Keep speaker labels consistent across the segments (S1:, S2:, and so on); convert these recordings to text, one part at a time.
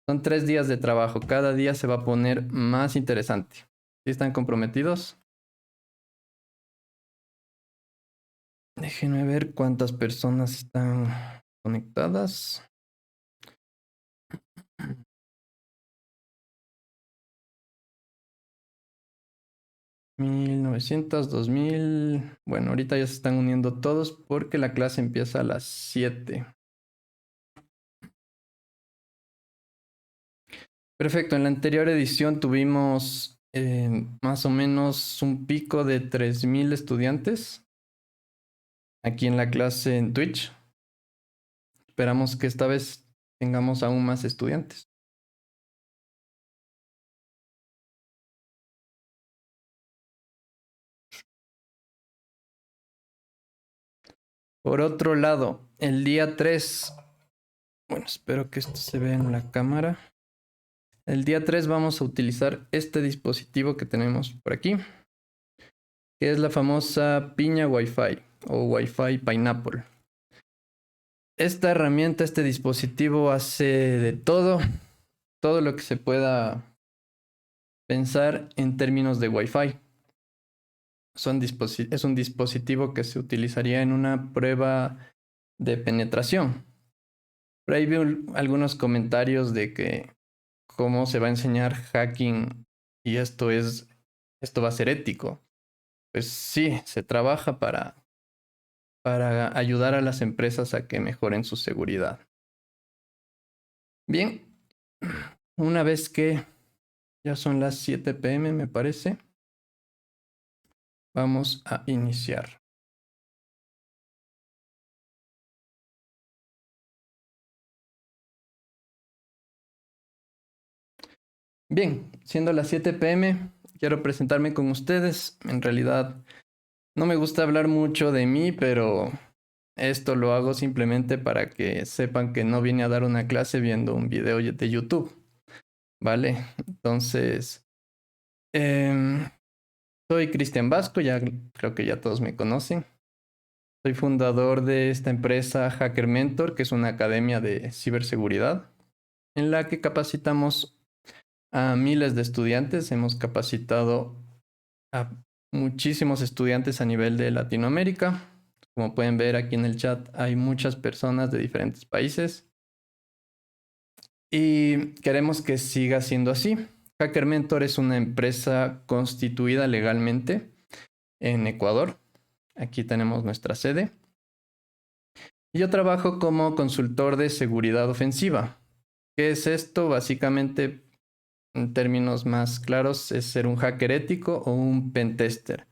S1: Son 3 días de trabajo. Cada día se va a poner más interesante. ¿Sí están comprometidos? Déjenme ver cuántas personas están conectadas. 1900, 2000. Bueno, ahorita ya se están uniendo todos porque la clase empieza a las 7. Perfecto, en la anterior edición tuvimos más o menos un pico de 3000 estudiantes aquí en la clase en Twitch. Esperamos que esta vez tengamos aún más estudiantes. Por otro lado, el día 3, bueno, espero que esto se vea en la cámara. El día 3 vamos a utilizar este dispositivo que tenemos por aquí, que es la famosa piña Wi-Fi o Wi-Fi Pineapple. Esta herramienta, este dispositivo hace de todo lo que se pueda pensar en términos de Wi-Fi. Es un dispositivo que se utilizaría en una prueba de penetración. Por ahí vi algunos comentarios de que cómo se va a enseñar hacking y esto va a ser ético. Pues sí, se trabaja para ayudar a las empresas a que mejoren su seguridad. Bien, una vez que ya son las 7 p.m. me parece, vamos a iniciar. Bien, siendo las 7 p.m., quiero presentarme con ustedes. En realidad, no me gusta hablar mucho de mí, pero esto lo hago simplemente para que sepan que no vine a dar una clase viendo un video de YouTube. ¿Vale? Entonces, soy Cristian Vasco, ya creo que ya todos me conocen. Soy fundador de esta empresa Hacker Mentor, que es una academia de ciberseguridad, en la que capacitamos a miles de estudiantes. Hemos capacitado a muchísimos estudiantes a nivel de Latinoamérica. Como pueden ver aquí en el chat, hay muchas personas de diferentes países. Y queremos que siga siendo así. Hacker Mentor es una empresa constituida legalmente en Ecuador. Aquí tenemos nuestra sede. Yo trabajo como consultor de seguridad ofensiva. ¿Qué es esto? Básicamente, en términos más claros, es ser un hacker ético o un pentester.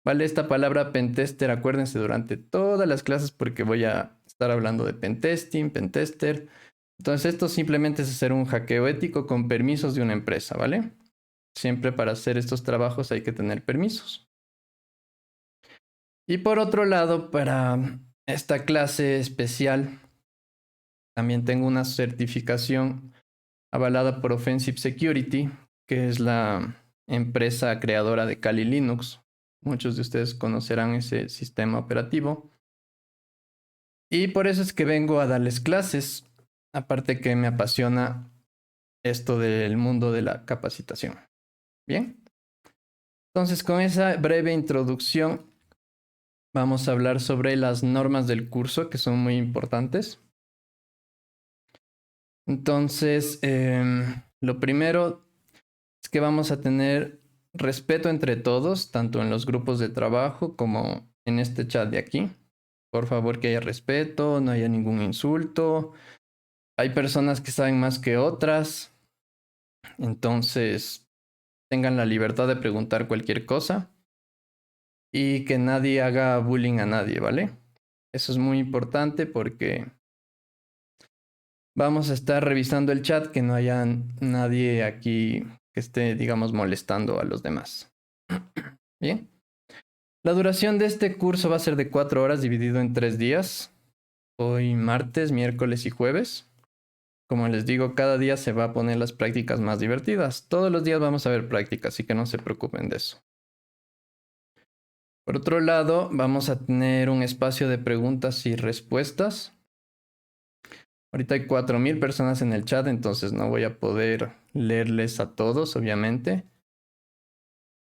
S1: Vale, esta palabra pentester, acuérdense durante todas las clases porque voy a estar hablando de pentesting, pentester. Entonces, esto simplemente es hacer un hackeo ético con permisos de una empresa, ¿vale? Siempre para hacer estos trabajos hay que tener permisos. Y por otro lado, para esta clase especial, también tengo una certificación avalada por Offensive Security, que es la empresa creadora de Kali Linux. Muchos de ustedes conocerán ese sistema operativo. Y por eso es que vengo a darles clases, aparte que me apasiona esto del mundo de la capacitación. Bien. Entonces, con esa breve introducción, vamos a hablar sobre las normas del curso, que son muy importantes. Entonces, lo primero es que vamos a tener respeto entre todos, tanto en los grupos de trabajo como en este chat de aquí. Por favor, que haya respeto, no haya ningún insulto. Hay personas que saben más que otras, entonces tengan la libertad de preguntar cualquier cosa y que nadie haga bullying a nadie, ¿vale? Eso es muy importante porque vamos a estar revisando el chat, que no haya nadie aquí que esté, digamos, molestando a los demás. Bien. La duración de este curso va a ser de 4 horas dividido en 3 días. Hoy martes, miércoles y jueves. Como les digo, cada día se va a poner las prácticas más divertidas. Todos los días vamos a ver prácticas, así que no se preocupen de eso. Por otro lado, vamos a tener un espacio de preguntas y respuestas. Ahorita hay 4000 personas en el chat, entonces no voy a poder leerles a todos, obviamente.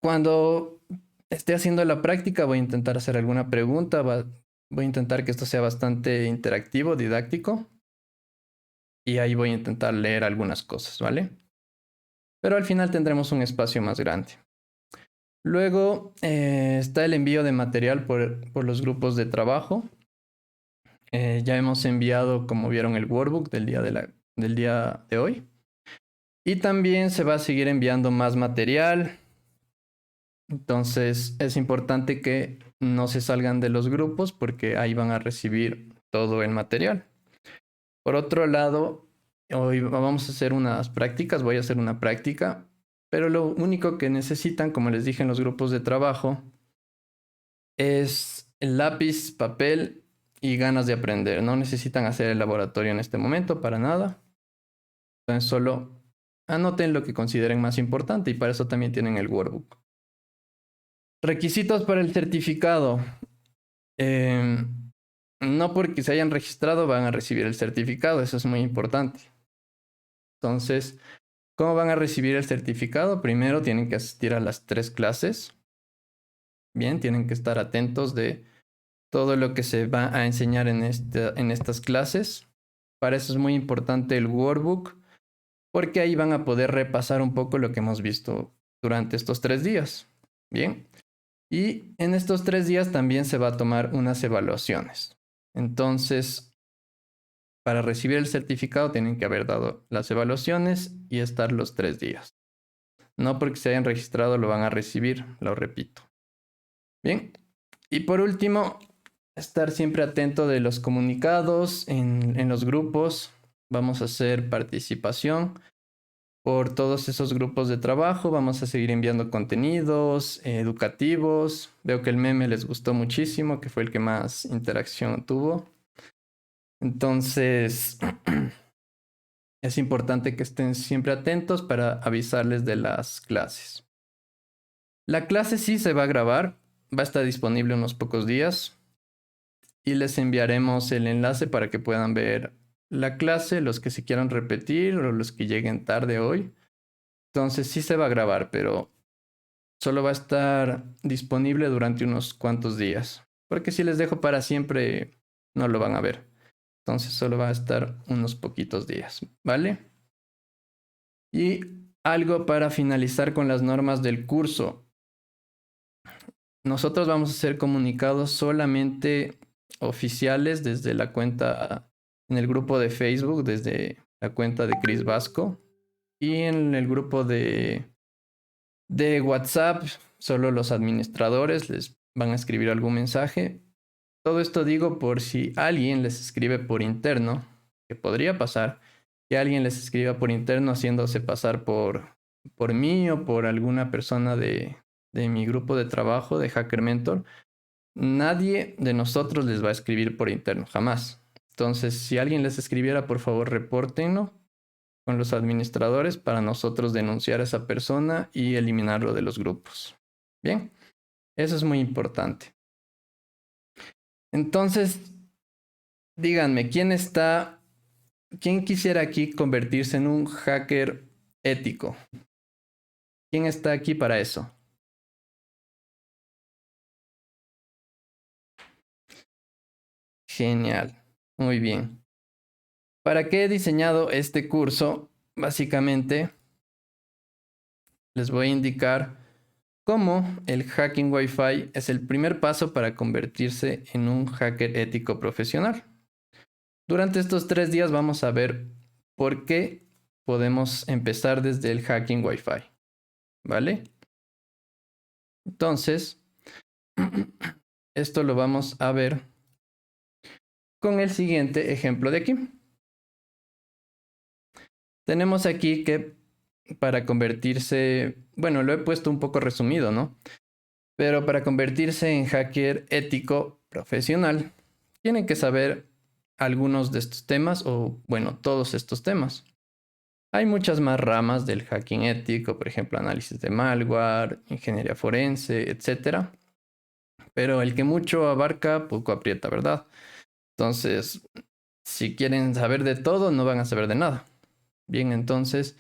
S1: Cuando esté haciendo la práctica, voy a intentar hacer alguna pregunta. Voy a intentar que esto sea bastante interactivo, didáctico. Y ahí voy a intentar leer algunas cosas, ¿vale? Pero al final tendremos un espacio más grande. Luego está el envío de material por los grupos de trabajo. Ya hemos enviado, como vieron, el workbook del día de hoy. Y también se va a seguir enviando más material. Entonces es importante que no se salgan de los grupos porque ahí van a recibir todo el material. Por otro lado, hoy vamos a hacer unas prácticas, voy a hacer una práctica, pero lo único que necesitan, como les dije en los grupos de trabajo, es el lápiz, papel y ganas de aprender. No necesitan hacer el laboratorio en este momento para nada. Entonces solo anoten lo que consideren más importante y para eso también tienen el workbook. Requisitos para el certificado. No porque se hayan registrado van a recibir el certificado, eso es muy importante. Entonces, ¿cómo van a recibir el certificado? Primero tienen que asistir a las 3 clases. Bien, tienen que estar atentos de todo lo que se va a enseñar en estas clases. Para eso es muy importante el workbook, porque ahí van a poder repasar un poco lo que hemos visto durante estos 3 días. Bien, y en estos 3 días también se va a tomar unas evaluaciones. Entonces, para recibir el certificado tienen que haber dado las evaluaciones y estar los 3 días. No porque se hayan registrado lo van a recibir, lo repito. Bien, y por último, estar siempre atento de los comunicados en los grupos. Vamos a hacer participación por todos esos grupos de trabajo. Vamos a seguir enviando contenidos educativos. Veo que el meme les gustó muchísimo, que fue el que más interacción tuvo. Entonces, es importante que estén siempre atentos para avisarles de las clases. La clase sí se va a grabar, va a estar disponible unos pocos días y les enviaremos el enlace para que puedan ver la clase, los que se quieran repetir o los que lleguen tarde hoy. Entonces sí se va a grabar, pero solo va a estar disponible durante unos cuantos días, porque si les dejo para siempre no lo van a ver. Entonces solo va a estar unos poquitos días, ¿vale? Y algo para finalizar con las normas del curso. Nosotros vamos a hacer comunicados solamente oficiales desde la cuenta en el grupo de Facebook, desde la cuenta de Chris Vasco. Y en el grupo de WhatsApp, solo los administradores les van a escribir algún mensaje. Todo esto digo por si alguien les escribe por interno, que podría pasar, que alguien les escriba por interno haciéndose pasar por mí o por alguna persona de mi grupo de trabajo de Hacker Mentor. Nadie de nosotros les va a escribir por interno, jamás. Entonces, si alguien les escribiera, por favor, repórtenlo con los administradores para nosotros denunciar a esa persona y eliminarlo de los grupos. Bien, eso es muy importante. Entonces, díganme, ¿quién quisiera aquí convertirse en un hacker ético? ¿Quién está aquí para eso? Genial, muy bien. ¿Para qué he diseñado este curso? Básicamente, les voy a indicar cómo el hacking Wi-Fi es el primer paso para convertirse en un hacker ético profesional. Durante estos 3 días vamos a ver por qué podemos empezar desde el hacking Wi-Fi. ¿Vale? Entonces, esto lo vamos a ver con el siguiente ejemplo de aquí. Tenemos aquí que para convertirse, bueno, lo he puesto un poco resumido, ¿no? Pero para convertirse en hacker ético profesional, tienen que saber algunos de estos temas o, bueno, todos estos temas. Hay muchas más ramas del hacking ético, por ejemplo, análisis de malware, ingeniería forense, etc. Pero el que mucho abarca, poco aprieta, ¿verdad? Entonces, si quieren saber de todo, no van a saber de nada. Bien, entonces,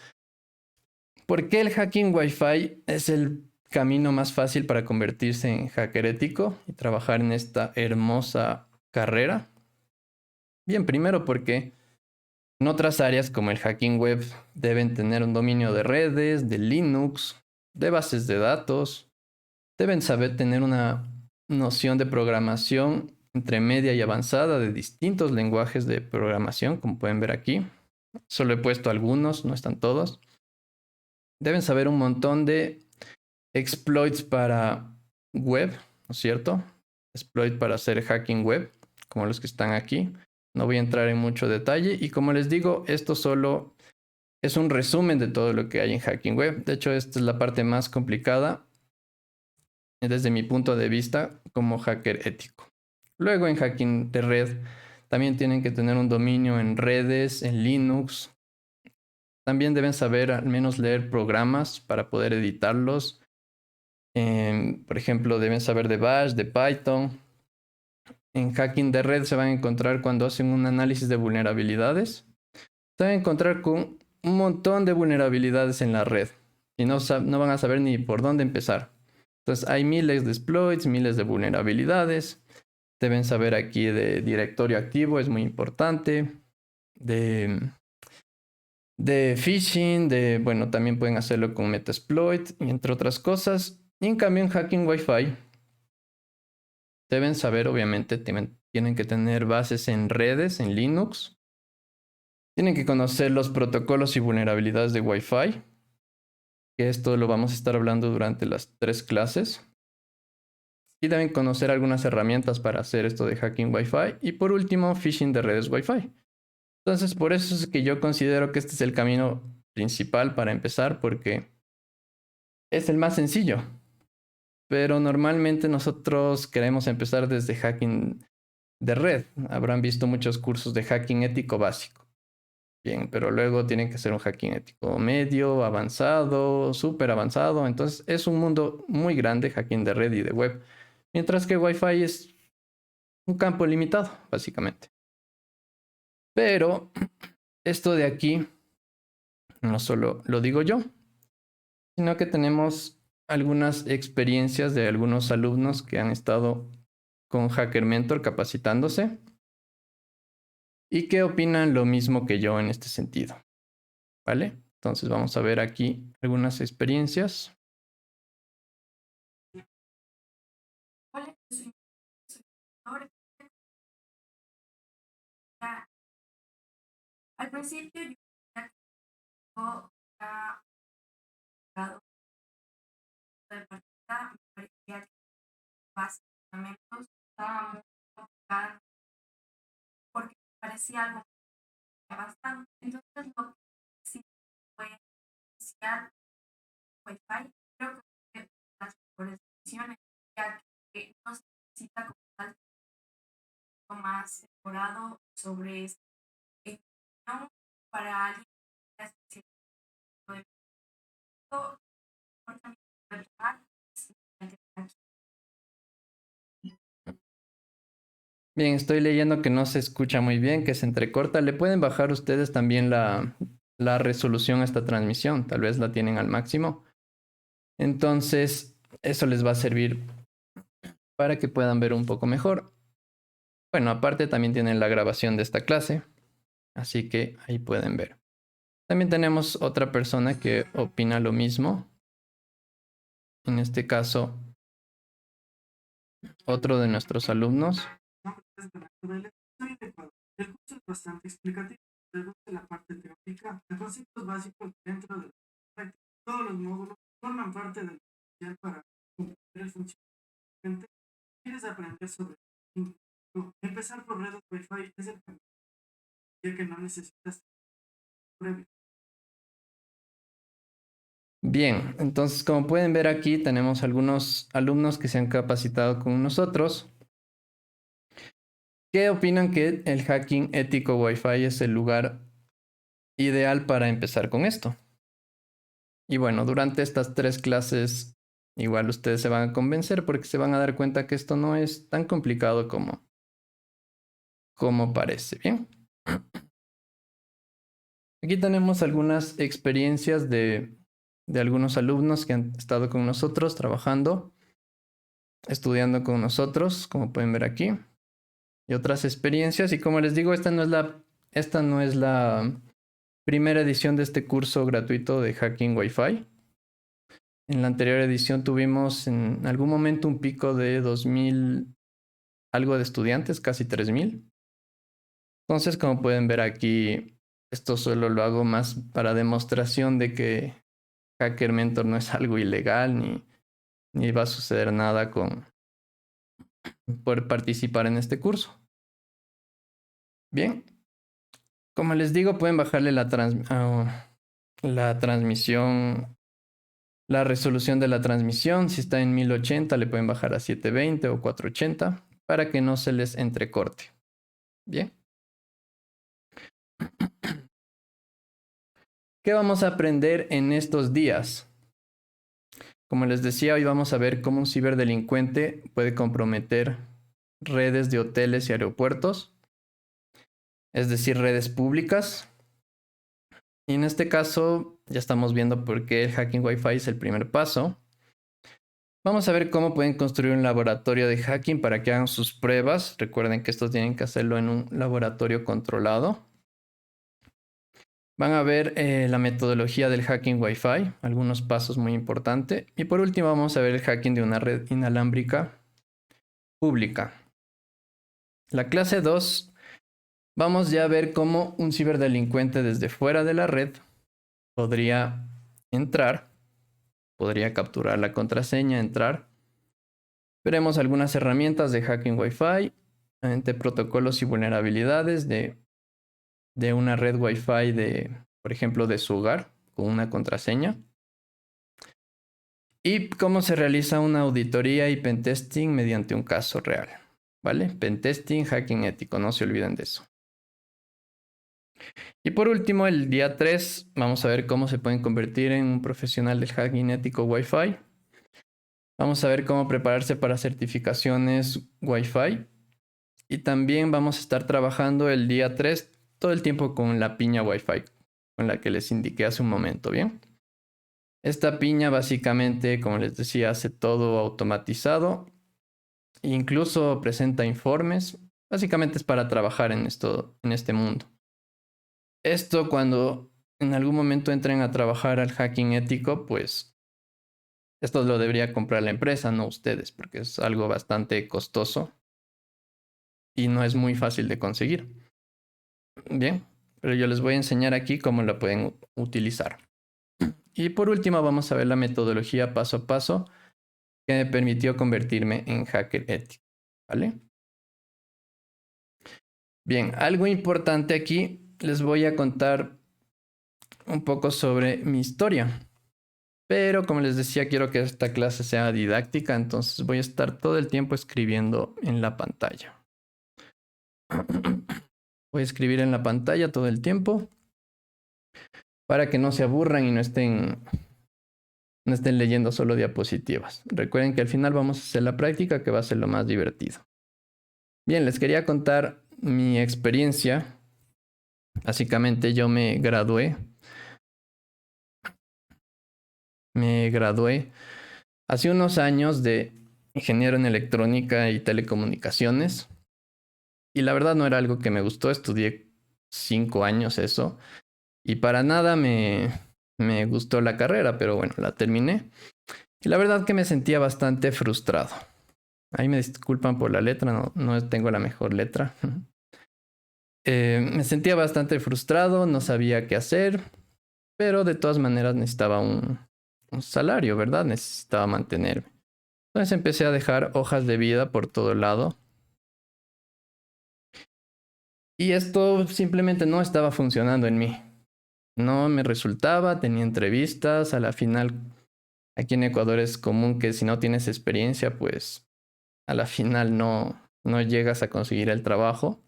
S1: ¿por qué el hacking Wi-Fi es el camino más fácil para convertirse en hacker ético y trabajar en esta hermosa carrera? Bien, primero porque en otras áreas como el hacking web deben tener un dominio de redes, de Linux, de bases de datos, deben saber tener una noción de programación entre media y avanzada de distintos lenguajes de programación, como pueden ver aquí. Solo he puesto algunos, no están todos. Deben saber un montón de exploits para web, ¿no es cierto? Exploit para hacer hacking web, como los que están aquí. No voy a entrar en mucho detalle y como les digo, esto solo es un resumen de todo lo que hay en hacking web. De hecho, esta es la parte más complicada desde mi punto de vista como hacker ético. Luego en hacking de red también tienen que tener un dominio en redes, en Linux. También deben saber al menos leer programas para poder editarlos. Por ejemplo, deben saber de Bash, de Python. En hacking de red se van a encontrar cuando hacen un análisis de vulnerabilidades. Se van a encontrar con un montón de vulnerabilidades en la red y no van a saber ni por dónde empezar. Entonces hay miles de exploits, miles de vulnerabilidades. Deben saber aquí de directorio activo, es muy importante. De phishing, bueno, también pueden hacerlo con Metasploit y entre otras cosas. Y en cambio en hacking Wi-Fi deben saber, obviamente, tienen que tener bases en redes, en Linux. Tienen que conocer los protocolos y vulnerabilidades de Wi-Fi, que esto lo vamos a estar hablando durante las 3 clases. Y deben conocer algunas herramientas para hacer esto de hacking Wi-Fi. Y por último, phishing de redes Wi-Fi. Entonces, por eso es que yo considero que este es el camino principal para empezar, porque es el más sencillo. Pero normalmente nosotros queremos empezar desde hacking de red. Habrán visto muchos cursos de hacking ético básico. Bien, pero luego tienen que ser un hacking ético medio, avanzado, súper avanzado. Entonces es un mundo muy grande, hacking de red y de web. Mientras que Wi-Fi es un campo limitado, básicamente. Pero esto de aquí no solo lo digo yo, sino que tenemos algunas experiencias de algunos alumnos que han estado con Hacker Mentor capacitándose y que opinan lo mismo que yo en este sentido. ¿Vale? Entonces vamos a ver aquí algunas experiencias.
S2: Hola, yo soy profesor. Al principio yo era grado de partida, me parecía que básicamente estaba muy complicada porque me parecía algo bastante. Entonces lo que sí fue iniciar Wi-Fi, creo que fue las mejores decisiones, ya que no se necesita como tal más elaborado sobre esta cuestión para alguien que es especialista de esto, también puede trabajar.
S1: Bien, estoy leyendo que no se escucha muy bien, que se entrecorta. ¿Le pueden bajar ustedes también la resolución a esta transmisión? Tal vez la tienen al máximo. Entonces, eso les va a servir para que puedan ver un poco mejor. Bueno, aparte también tienen la grabación de esta clase, así que ahí pueden ver. También tenemos otra persona que opina lo mismo. En este caso, otro de nuestros alumnos.
S2: El curso es bastante explicativo, reduce la parte teórica, los conceptos básicos dentro de la práctica. Todos los módulos forman parte del material para comprender el funcionamiento. Quieres aprender sobre empezar por redes Wi-Fi es el camino, ya que no necesitas previo.
S1: Bien, entonces como pueden ver aquí tenemos algunos alumnos que se han capacitado con nosotros. ¿Qué opinan que el hacking ético Wi-Fi es el lugar ideal para empezar con esto? Y bueno, durante estas 3 clases igual ustedes se van a convencer porque se van a dar cuenta que esto no es tan complicado como parece, ¿bien? Aquí tenemos algunas experiencias de algunos alumnos que han estado con nosotros trabajando, estudiando con nosotros, como pueden ver aquí, y otras experiencias. Y como les digo, esta no es la primera edición de este curso gratuito de Hacking Wi-Fi. En la anterior edición tuvimos en algún momento un pico de 2000, algo de estudiantes, casi 3000. Entonces, como pueden ver aquí, esto solo lo hago más para demostración de que Hacker Mentor no es algo ilegal ni va a suceder nada por participar en este curso. Bien, como les digo, pueden bajarle la transmisión, la resolución de la transmisión. Si está en 1080, le pueden bajar a 720 o 480 para que no se les entrecorte. Bien. ¿Qué vamos a aprender en estos días? Como les decía, hoy vamos a ver cómo un ciberdelincuente puede comprometer redes de hoteles y aeropuertos, es decir, redes públicas. Y en este caso ya estamos viendo por qué el hacking Wi-Fi es el primer paso. Vamos a ver cómo pueden construir un laboratorio de hacking para que hagan sus pruebas. Recuerden que estos tienen que hacerlo en un laboratorio controlado. Van a ver la metodología del hacking Wi-Fi, algunos pasos muy importantes. Y por último vamos a ver el hacking de una red inalámbrica pública. La clase 2, vamos ya a ver cómo un ciberdelincuente desde fuera de la red podría entrar, podría capturar la contraseña, entrar. Veremos algunas herramientas de hacking Wi-Fi, protocolos y vulnerabilidades de una red Wi-Fi por ejemplo, de su hogar con una contraseña. Y cómo se realiza una auditoría y pentesting mediante un caso real. ¿Vale? Pentesting, hacking ético, no se olviden de eso. Y por último, el día 3, vamos a ver cómo se pueden convertir en un profesional del hacking ético Wi-Fi. Vamos a ver cómo prepararse para certificaciones Wi-Fi. Y también vamos a estar trabajando el día 3 todo el tiempo con la piña Wi-Fi, con la que les indiqué hace un momento, ¿bien? Esta piña básicamente, como les decía, hace todo automatizado. Incluso presenta informes. Básicamente es para trabajar en este mundo. Esto cuando en algún momento entren a trabajar al hacking ético, pues esto lo debería comprar la empresa, no ustedes, porque es algo bastante costoso y no es muy fácil de conseguir. Bien, pero yo les voy a enseñar aquí cómo la pueden utilizar. Y por último vamos a ver la metodología paso a paso que me permitió convertirme en hacker ético, ¿vale? Bien, algo importante aquí, les voy a contar un poco sobre mi historia. Pero como les decía, quiero que esta clase sea didáctica, entonces voy a estar todo el tiempo escribiendo en la pantalla. Voy a escribir en la pantalla todo el tiempo para que no se aburran y no estén leyendo solo diapositivas. Recuerden que al final vamos a hacer la práctica, que va a ser lo más divertido. Bien, les quería contar mi experiencia. Básicamente yo me gradué hace unos años de ingeniero en electrónica y telecomunicaciones. Y la verdad no era algo que me gustó. Estudié 5 años eso. Y para nada me gustó la carrera, pero bueno, la terminé. Y la verdad que me sentía bastante frustrado. Ahí me disculpan por la letra, no tengo la mejor letra. Me sentía bastante frustrado, no sabía qué hacer, pero de todas maneras necesitaba un salario, ¿verdad? Necesitaba mantenerme. Entonces empecé a dejar hojas de vida por todo lado. Y esto simplemente no estaba funcionando en mí. No me resultaba, tenía entrevistas, a la final aquí en Ecuador es común que si no tienes experiencia, pues a la final no llegas a conseguir el trabajo.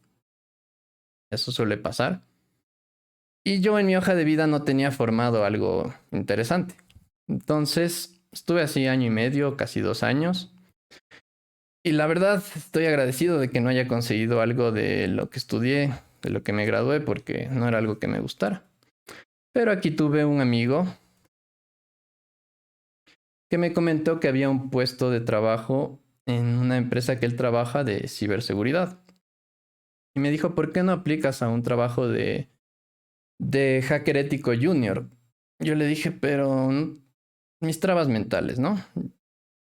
S1: Eso suele pasar. Y yo en mi hoja de vida no tenía formado algo interesante. Entonces estuve así 1 año y medio, casi 2 años. Y la verdad estoy agradecido de que no haya conseguido algo de lo que estudié de lo que me gradué porque no era algo que me gustara. Pero aquí tuve un amigo que me comentó que había un puesto de trabajo en una empresa que él trabaja de ciberseguridad. Y me dijo, ¿por qué no aplicas a un trabajo de hacker ético junior? Yo le dije, pero mis trabas mentales, ¿no?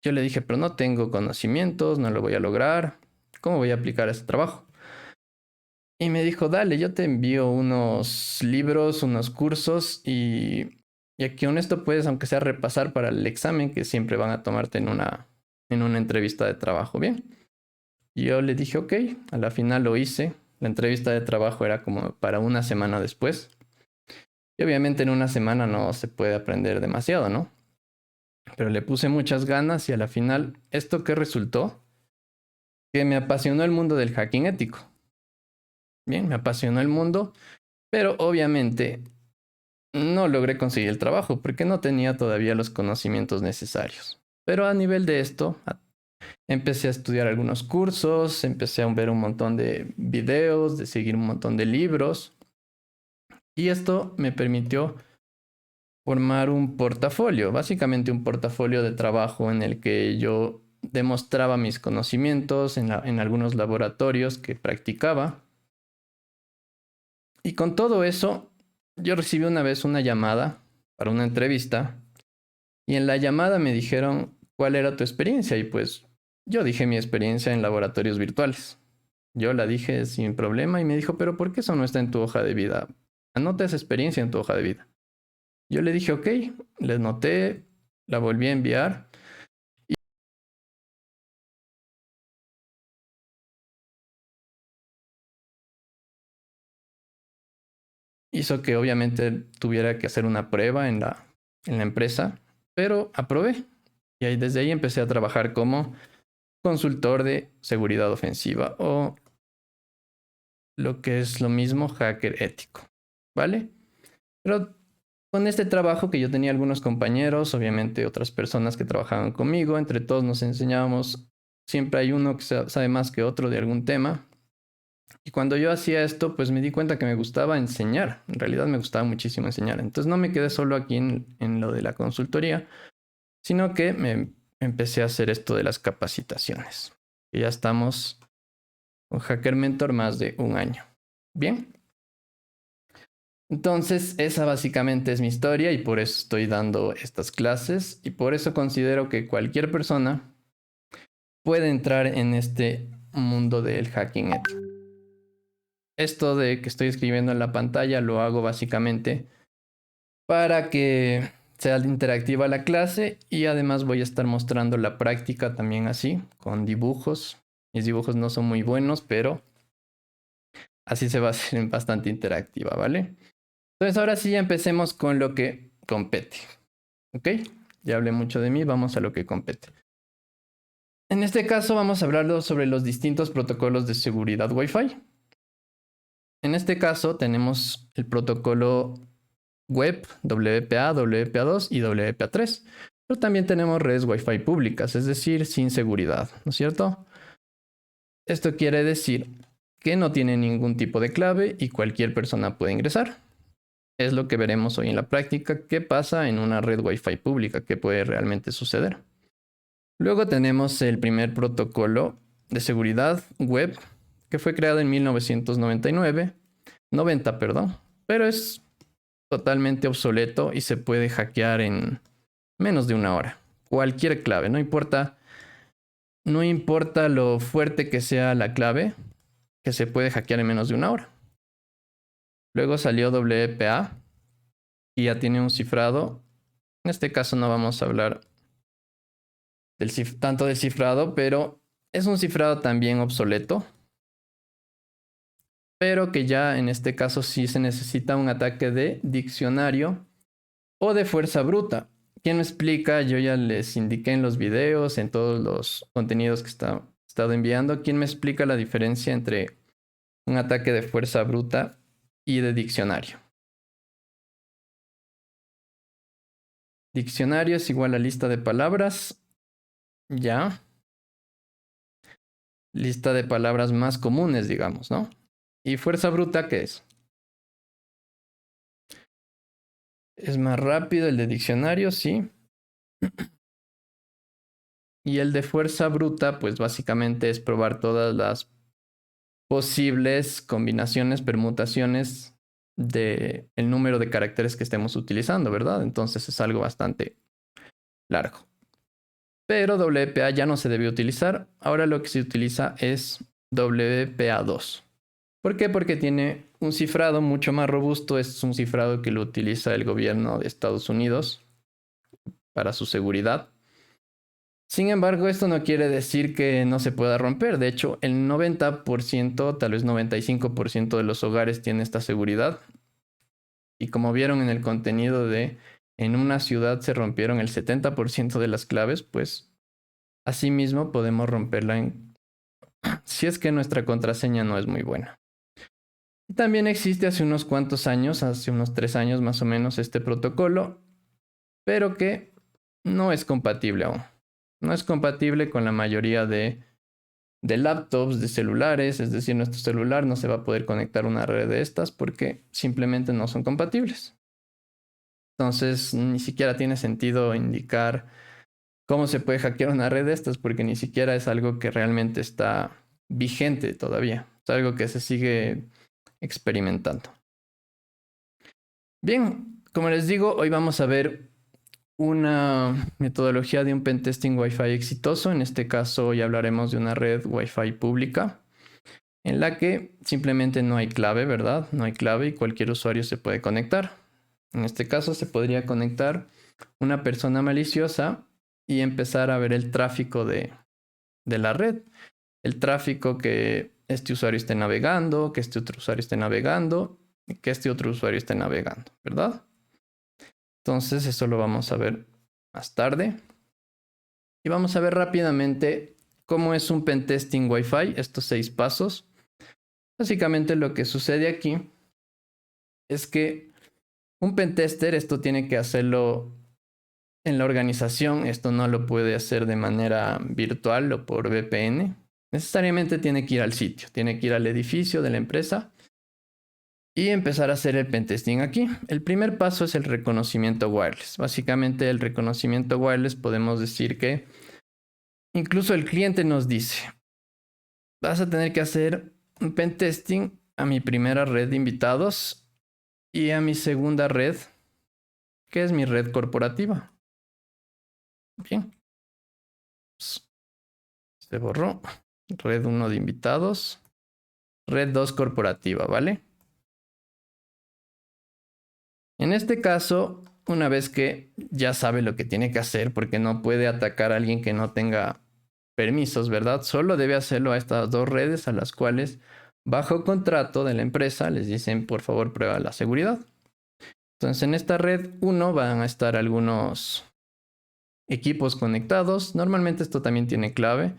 S1: Yo le dije, pero no tengo conocimientos, no lo voy a lograr. ¿Cómo voy a aplicar a ese trabajo? Y me dijo, dale, yo te envío unos libros, unos cursos y aquí honesto puedes, aunque sea repasar para el examen que siempre van a tomarte en una entrevista de trabajo, ¿bien? Y yo le dije, ok, a la final lo hice. La entrevista de trabajo era como para una semana después. Y obviamente en una semana no se puede aprender demasiado, ¿no? Pero le puse muchas ganas y a la final, ¿esto qué resultó? Que me apasionó el mundo del hacking ético. Bien, me apasionó el mundo, pero obviamente no logré conseguir el trabajo porque no tenía todavía los conocimientos necesarios. Pero a nivel de esto, empecé a estudiar algunos cursos, empecé a ver un montón de videos, de seguir un montón de libros. Y esto me permitió formar un portafolio, básicamente un portafolio de trabajo en el que yo demostraba mis conocimientos en algunos laboratorios que practicaba. Y con todo eso, yo recibí una vez una llamada para una entrevista y en la llamada me dijeron cuál era tu experiencia y pues yo dije mi experiencia en laboratorios virtuales. Yo la dije sin problema y me dijo, pero ¿por qué eso no está en tu hoja de vida? Anota esa experiencia en tu hoja de vida. Yo le dije, ok, les noté, la volví a enviar. Hizo que obviamente tuviera que hacer una prueba en la empresa, pero aprobé. Y ahí, desde ahí empecé a trabajar como consultor de seguridad ofensiva o lo que es lo mismo hacker ético, ¿vale? Pero con este trabajo que yo tenía algunos compañeros, obviamente otras personas que trabajaban conmigo, entre todos nos enseñábamos, siempre hay uno que sabe más que otro de algún tema. Y cuando yo hacía esto, pues me di cuenta que me gustaba enseñar. En realidad me gustaba muchísimo enseñar. Entonces no me quedé solo aquí en lo de la consultoría, sino que me empecé a hacer esto de las capacitaciones. Y ya estamos con Hacker Mentor más de un año. Bien. Entonces, esa básicamente es mi historia y por eso estoy dando estas clases y por eso considero que cualquier persona puede entrar en este mundo del hacking ético. Esto de que estoy escribiendo en la pantalla lo hago básicamente para que sea interactiva la clase y además voy a estar mostrando la práctica también así, con dibujos. Mis dibujos no son muy buenos, pero así se va a hacer bastante interactiva, ¿vale? Entonces ahora sí ya empecemos con lo que compete. ¿Ok? Ya hablé mucho de mí, vamos a lo que compete. En este caso vamos a hablar sobre los distintos protocolos de seguridad Wi-Fi. En este caso tenemos el protocolo web, WPA, WPA2 y WPA3. Pero también tenemos redes Wi-Fi públicas, es decir, sin seguridad, ¿no es cierto? Esto quiere decir que no tiene ningún tipo de clave y cualquier persona puede ingresar. Es lo que veremos hoy en la práctica, qué pasa en una red Wi-Fi pública, qué puede realmente suceder. Luego tenemos el primer protocolo de seguridad web, que fue creado en 1999, 90, perdón, pero es totalmente obsoleto y se puede hackear en menos de una hora. Cualquier clave, no importa lo fuerte que sea la clave, que se puede hackear en menos de una hora. Luego salió WPA y ya tiene un cifrado. En este caso no vamos a hablar tanto del cifrado, pero es un cifrado también obsoleto. Pero que ya en este caso sí se necesita un ataque de diccionario o de fuerza bruta. ¿Quién me explica? Yo ya les indiqué en los videos, en todos los contenidos que he estado enviando. ¿Quién me explica la diferencia entre un ataque de fuerza bruta y de diccionario? Diccionario es igual a lista de palabras. Ya. Lista de palabras más comunes, digamos, ¿no? ¿Y fuerza bruta qué es? Es más rápido el de diccionario, sí. Y el de fuerza bruta, pues básicamente es probar todas las posibles combinaciones, permutaciones de el número de caracteres que estemos utilizando, ¿verdad? Entonces es algo bastante largo. Pero WPA ya no se debe utilizar. Ahora lo que se utiliza es WPA2. ¿Por qué? Porque tiene un cifrado mucho más robusto. Es un cifrado que lo utiliza el gobierno de Estados Unidos para su seguridad. Sin embargo, esto no quiere decir que no se pueda romper. De hecho, el 90%, tal vez 95% de los hogares tiene esta seguridad. Y como vieron en el contenido de en una ciudad se rompieron el 70% de las claves, pues asimismo podemos romperla si es que nuestra contraseña no es muy buena. También existe hace unos cuantos años, hace unos 3 años más o menos, este protocolo, pero que no es compatible aún. No es compatible con la mayoría de laptops, de celulares, es decir, nuestro celular no se va a poder conectar a una red de estas porque simplemente no son compatibles. Entonces, ni siquiera tiene sentido indicar cómo se puede hackear una red de estas porque ni siquiera es algo que realmente está vigente todavía. Es algo que se sigue experimentando. Bien, como les digo, hoy vamos a ver una metodología de un pentesting Wi-Fi exitoso. En este caso, hoy hablaremos de una red Wi-Fi pública en la que simplemente no hay clave, ¿verdad? No hay clave y cualquier usuario se puede conectar. En este caso, se podría conectar una persona maliciosa y empezar a ver el tráfico de la red. El tráfico que este usuario esté navegando, que este otro usuario esté navegando, y que este otro usuario esté navegando, ¿verdad? Entonces, eso lo vamos a ver más tarde. Y vamos a ver rápidamente cómo es un pentesting Wi-Fi, estos 6 pasos. Básicamente lo que sucede aquí es que un pentester, esto tiene que hacerlo en la organización, esto no lo puede hacer de manera virtual o por VPN. Necesariamente tiene que ir al sitio, tiene que ir al edificio de la empresa y empezar a hacer el pentesting aquí. El primer paso es el reconocimiento wireless. Básicamente el reconocimiento wireless podemos decir que incluso el cliente nos dice, vas a tener que hacer un pentesting a mi primera red de invitados y a mi segunda red, que es mi red corporativa. Bien. Se borró. Red 1 de invitados. Red 2 corporativa, ¿vale? En este caso, una vez que ya sabe lo que tiene que hacer, porque no puede atacar a alguien que no tenga permisos, ¿verdad? Solo debe hacerlo a estas 2 redes a las cuales, bajo contrato de la empresa, les dicen, por favor, prueba la seguridad. Entonces, en esta red 1 van a estar algunos equipos conectados. Normalmente esto también tiene clave.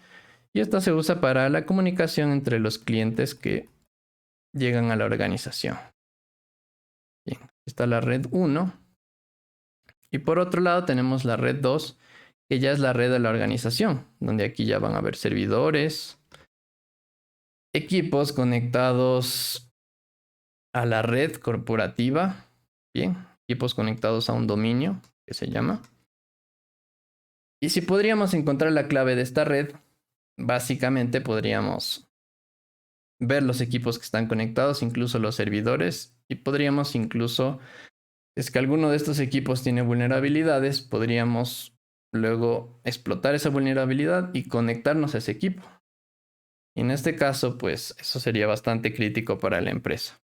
S1: Y esta se usa para la comunicación entre los clientes que llegan a la organización. Bien, está la red 1. Y por otro lado tenemos la red 2, que ya es la red de la organización, donde aquí ya van a haber servidores, equipos conectados a la red corporativa. Bien, equipos conectados a un dominio, que se llama. Y si podríamos encontrar la clave de esta red, básicamente podríamos ver los equipos que están conectados, incluso los servidores, y podríamos incluso, es que alguno de estos equipos tiene vulnerabilidades, podríamos luego explotar esa vulnerabilidad y conectarnos a ese equipo. Y en este caso, pues eso sería bastante crítico para la empresa.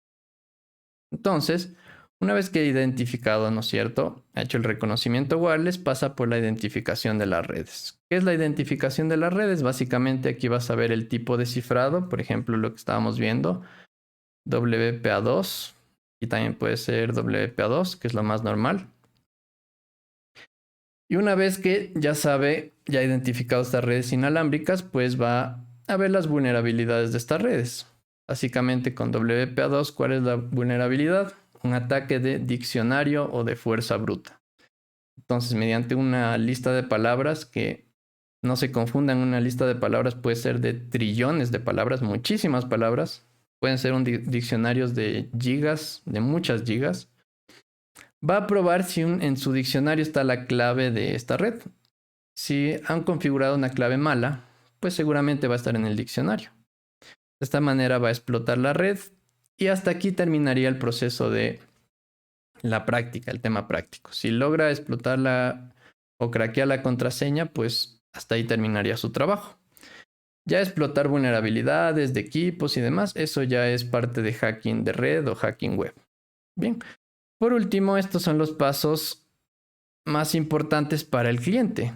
S1: Entonces, una vez que he identificado, ¿no es cierto?, ha hecho el reconocimiento wireless, pasa por la identificación de las redes. ¿Qué es la identificación de las redes? Básicamente aquí vas a ver el tipo de cifrado, por ejemplo, lo que estábamos viendo, WPA2, y también puede ser WPA2, que es lo más normal. Y una vez que ya sabe, ya ha identificado estas redes inalámbricas, pues va a ver las vulnerabilidades de estas redes. Básicamente con WPA2, ¿cuál es la vulnerabilidad? Un ataque de diccionario o de fuerza bruta. Entonces, mediante una lista de palabras que no se confundan, una lista de palabras puede ser de trillones de palabras, muchísimas palabras. pueden ser diccionarios de gigas, de muchas gigas, va a probar si en su diccionario está la clave de esta red. Si han configurado una clave mala, pues seguramente va a estar en el diccionario. De esta manera va a explotar la red y hasta aquí terminaría el proceso de la práctica, el tema práctico. Si logra explotarla o craquear la contraseña, pues hasta ahí terminaría su trabajo. Ya explotar vulnerabilidades de equipos y demás, eso ya es parte de hacking de red o hacking web. Bien, por último, estos son los pasos más importantes para el cliente,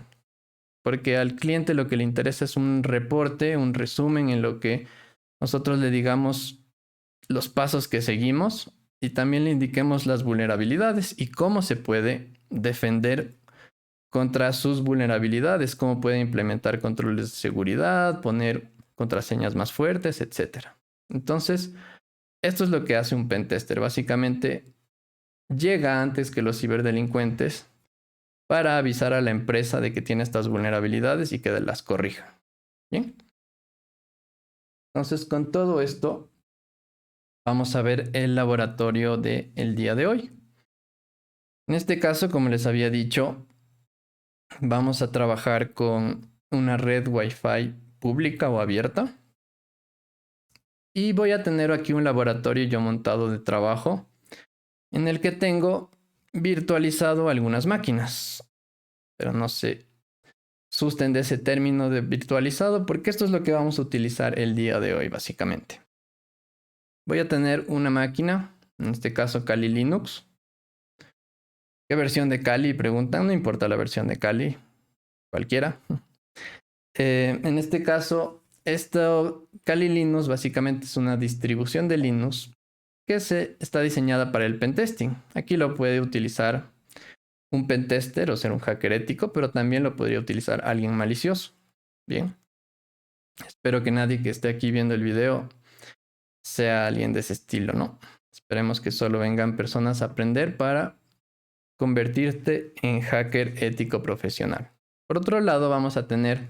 S1: porque al cliente lo que le interesa es un reporte, un resumen en lo que nosotros le digamos los pasos que seguimos y también le indiquemos las vulnerabilidades y cómo se puede defender contra sus vulnerabilidades, cómo puede implementar controles de seguridad, poner contraseñas más fuertes, etc. Entonces, esto es lo que hace un pentester. Básicamente, llega antes que los ciberdelincuentes para avisar a la empresa de que tiene estas vulnerabilidades y que las corrija. Bien. Entonces, con todo esto, vamos a ver el laboratorio del día de hoy. En este caso, como les había dicho, vamos a trabajar con una red Wi-Fi pública o abierta. Y voy a tener aquí un laboratorio yo montado de trabajo en el que tengo virtualizado algunas máquinas. Pero no se asusten de ese término de virtualizado porque esto es lo que vamos a utilizar el día de hoy básicamente. Voy a tener una máquina, en este caso Kali Linux. ¿Qué versión de Kali? Preguntan, no importa la versión de Kali, cualquiera. En este caso, Kali Linux básicamente es una distribución de Linux que está diseñada para el pentesting. Aquí lo puede utilizar un pentester o ser un hacker ético, pero también lo podría utilizar alguien malicioso. Bien. Espero que nadie que esté aquí viendo el video sea alguien de ese estilo, ¿no? Esperemos que solo vengan personas a aprender para convertirte en hacker ético profesional. Por otro lado, vamos a tener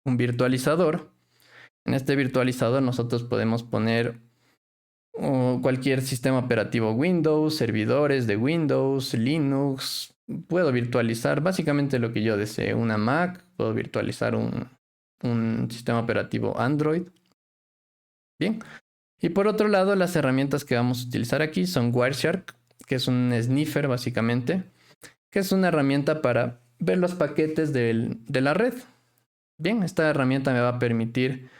S1: un virtualizador. En este virtualizador nosotros podemos poner cualquier sistema operativo Windows, servidores de Windows, Linux. Puedo virtualizar básicamente lo que yo desee. Una Mac, puedo virtualizar un sistema operativo Android. Bien. Y por otro lado, las herramientas que vamos a utilizar aquí son Wireshark, que es un sniffer básicamente, que es una herramienta para ver los paquetes de la red. Bien, esta herramienta me va a permitir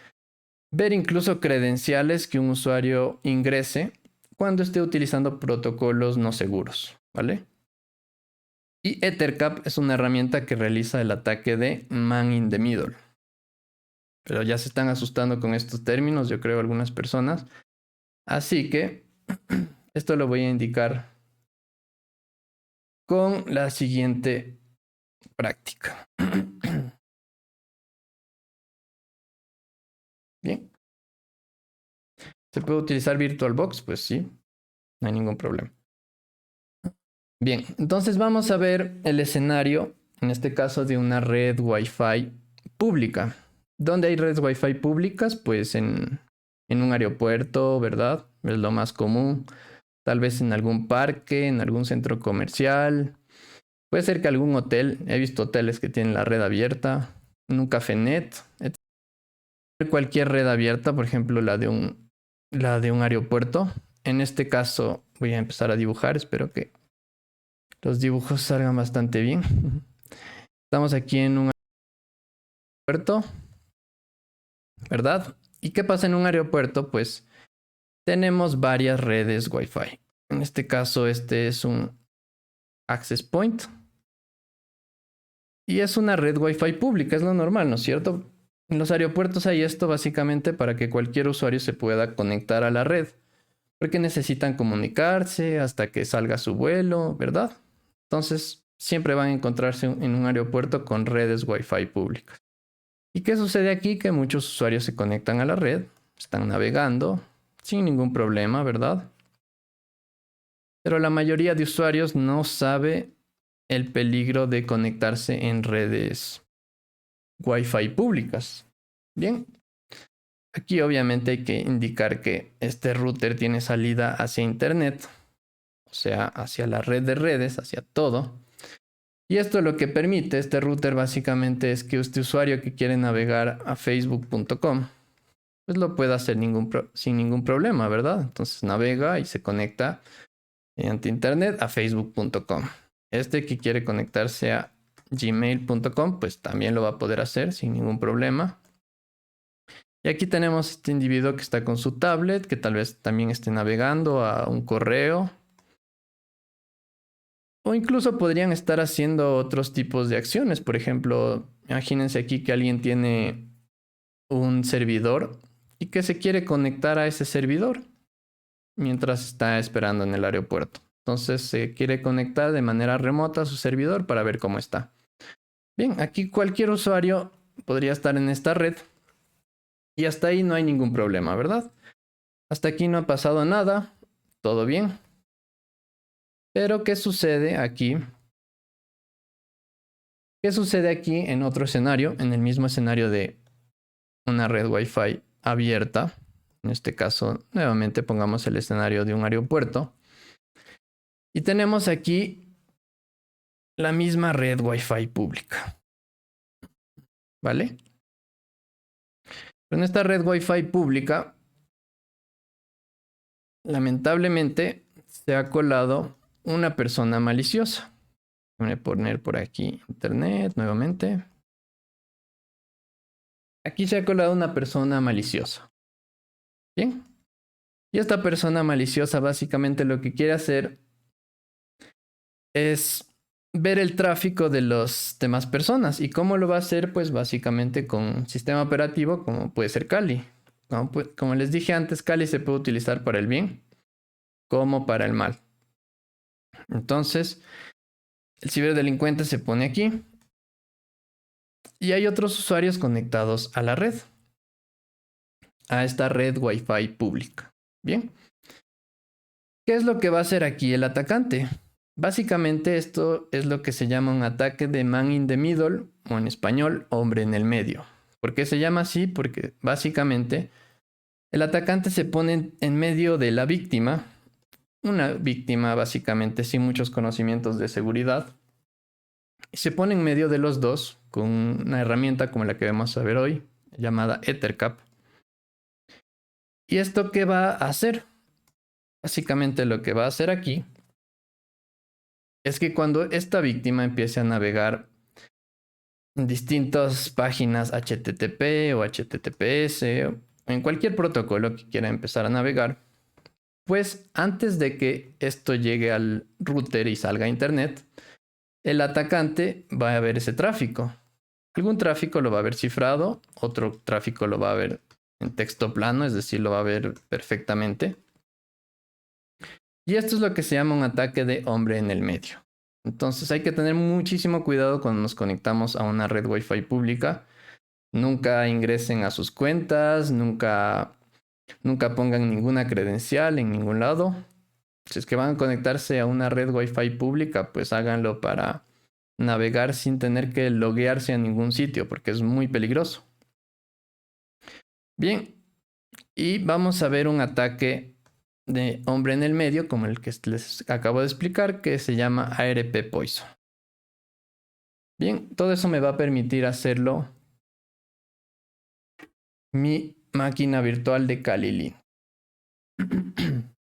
S1: ver incluso credenciales que un usuario ingrese cuando esté utilizando protocolos no seguros, ¿vale? Y Ethercap es una herramienta que realiza el ataque de Man in the Middle. Pero ya se están asustando con estos términos, yo creo, algunas personas. Así que esto lo voy a indicar con la siguiente práctica. Bien. ¿Se puede utilizar VirtualBox? Pues sí, no hay ningún problema. Bien, entonces vamos a ver el escenario, en este caso de una red Wi-Fi pública. ¿Dónde hay redes Wi-Fi públicas? Pues en un aeropuerto, ¿verdad? Es lo más común. Tal vez en algún parque, en algún centro comercial. Puede ser que algún hotel, he visto hoteles que tienen la red abierta, en un cafenet, etc. Cualquier red abierta, por ejemplo la de un aeropuerto. En este caso voy a empezar a dibujar, espero que los dibujos salgan bastante bien. Estamos aquí en un aeropuerto, ¿verdad? ¿Y qué pasa en un aeropuerto? Pues tenemos varias redes Wi-Fi. En este caso, este es un access point. Y es una red Wi-Fi pública, es lo normal, ¿no es cierto? En los aeropuertos hay esto básicamente para que cualquier usuario se pueda conectar a la red. Porque necesitan comunicarse hasta que salga su vuelo, ¿verdad? Entonces, siempre van a encontrarse en un aeropuerto con redes Wi-Fi públicas. ¿Y qué sucede aquí? Que muchos usuarios se conectan a la red, están navegando sin ningún problema, ¿verdad? Pero la mayoría de usuarios no sabe el peligro de conectarse en redes Wi-Fi públicas. Bien. Aquí obviamente hay que indicar que este router tiene salida hacia internet, o sea, hacia la red de redes, hacia todo. Y esto lo que permite este router básicamente es que este usuario que quiere navegar a facebook.com, pues lo pueda hacer sin ningún problema, ¿verdad? Entonces navega y se conecta mediante internet a facebook.com. Este que quiere conectarse a gmail.com, pues también lo va a poder hacer sin ningún problema. Y aquí tenemos este individuo que está con su tablet, que tal vez también esté navegando a un correo. O incluso podrían estar haciendo otros tipos de acciones. Por ejemplo, imagínense aquí que alguien tiene un servidor y que se quiere conectar a ese servidor mientras está esperando en el aeropuerto. Entonces se quiere conectar de manera remota a su servidor para ver cómo está. Bien, aquí cualquier usuario podría estar en esta red y hasta ahí no hay ningún problema, ¿verdad? Hasta aquí no ha pasado nada, todo bien. Pero ¿qué sucede aquí? ¿Qué sucede aquí en otro escenario? En el mismo escenario de una red Wi-Fi abierta. En este caso, nuevamente pongamos el escenario de un aeropuerto. Y tenemos aquí la misma red Wi-Fi pública. ¿Vale? En esta red Wi-Fi pública, lamentablemente, se ha colado una persona maliciosa. Voy a poner por aquí internet nuevamente. Aquí se ha colado una persona maliciosa. Bien. Y esta persona maliciosa básicamente lo que quiere hacer es ver el tráfico de las demás personas. ¿Y cómo lo va a hacer? Pues básicamente con un sistema operativo como puede ser Kali. Como les dije antes, Kali se puede utilizar para el bien como para el mal. Entonces, el ciberdelincuente se pone aquí y hay otros usuarios conectados a la red, a esta red Wi-Fi pública. Bien. ¿Qué es lo que va a hacer aquí el atacante? Básicamente esto es lo que se llama un ataque de man in the middle, o en español, hombre en el medio. ¿Por qué se llama así? Porque básicamente el atacante se pone en medio de la víctima, una víctima básicamente sin muchos conocimientos de seguridad, y se pone en medio de los dos con una herramienta como la que vamos a ver hoy, llamada Ethercap. ¿Y esto qué va a hacer? Básicamente lo que va a hacer aquí es que cuando esta víctima empiece a navegar en distintas páginas HTTP o HTTPS o en cualquier protocolo que quiera empezar a navegar, pues antes de que esto llegue al router y salga a internet, el atacante va a ver ese tráfico. Algún tráfico lo va a ver cifrado, otro tráfico lo va a ver en texto plano, es decir, lo va a ver perfectamente. Y esto es lo que se llama un ataque de hombre en el medio. Entonces hay que tener muchísimo cuidado cuando nos conectamos a una red Wi-Fi pública. Nunca ingresen a sus cuentas, nunca pongan ninguna credencial en ningún lado. Si es que van a conectarse a una red Wi-Fi pública, pues háganlo para navegar sin tener que loguearse a ningún sitio, porque es muy peligroso. Bien, y vamos a ver un ataque de hombre en el medio, como el que les acabo de explicar, que se llama ARP Poison. Bien, todo eso me va a permitir hacerlo mi máquina virtual de Kali.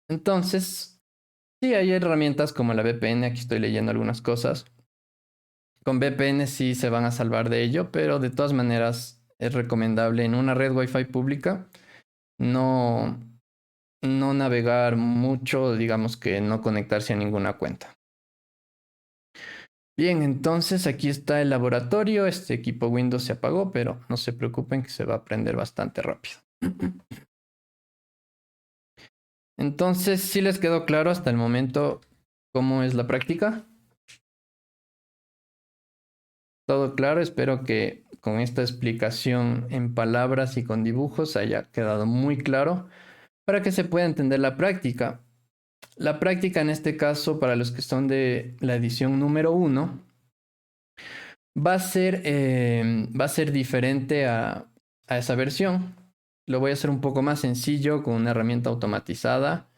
S1: Entonces, sí, hay herramientas como la VPN, aquí estoy leyendo algunas cosas. Con VPN sí se van a salvar de ello, pero de todas maneras es recomendable en una red Wi-Fi pública no navegar mucho, digamos que no conectarse a ninguna cuenta. Bien, entonces aquí está el laboratorio. Este equipo Windows se apagó, pero no se preocupen que se va a prender bastante rápido. Entonces, ¿sí les quedó claro hasta el momento cómo es la práctica? Todo claro, espero que con esta explicación en palabras y con dibujos haya quedado muy claro para que se pueda entender la práctica. La práctica en este caso, para los que son de la edición número 1, va a ser diferente a esa versión. lo voy a hacer un poco más sencillo con una herramienta automatizada.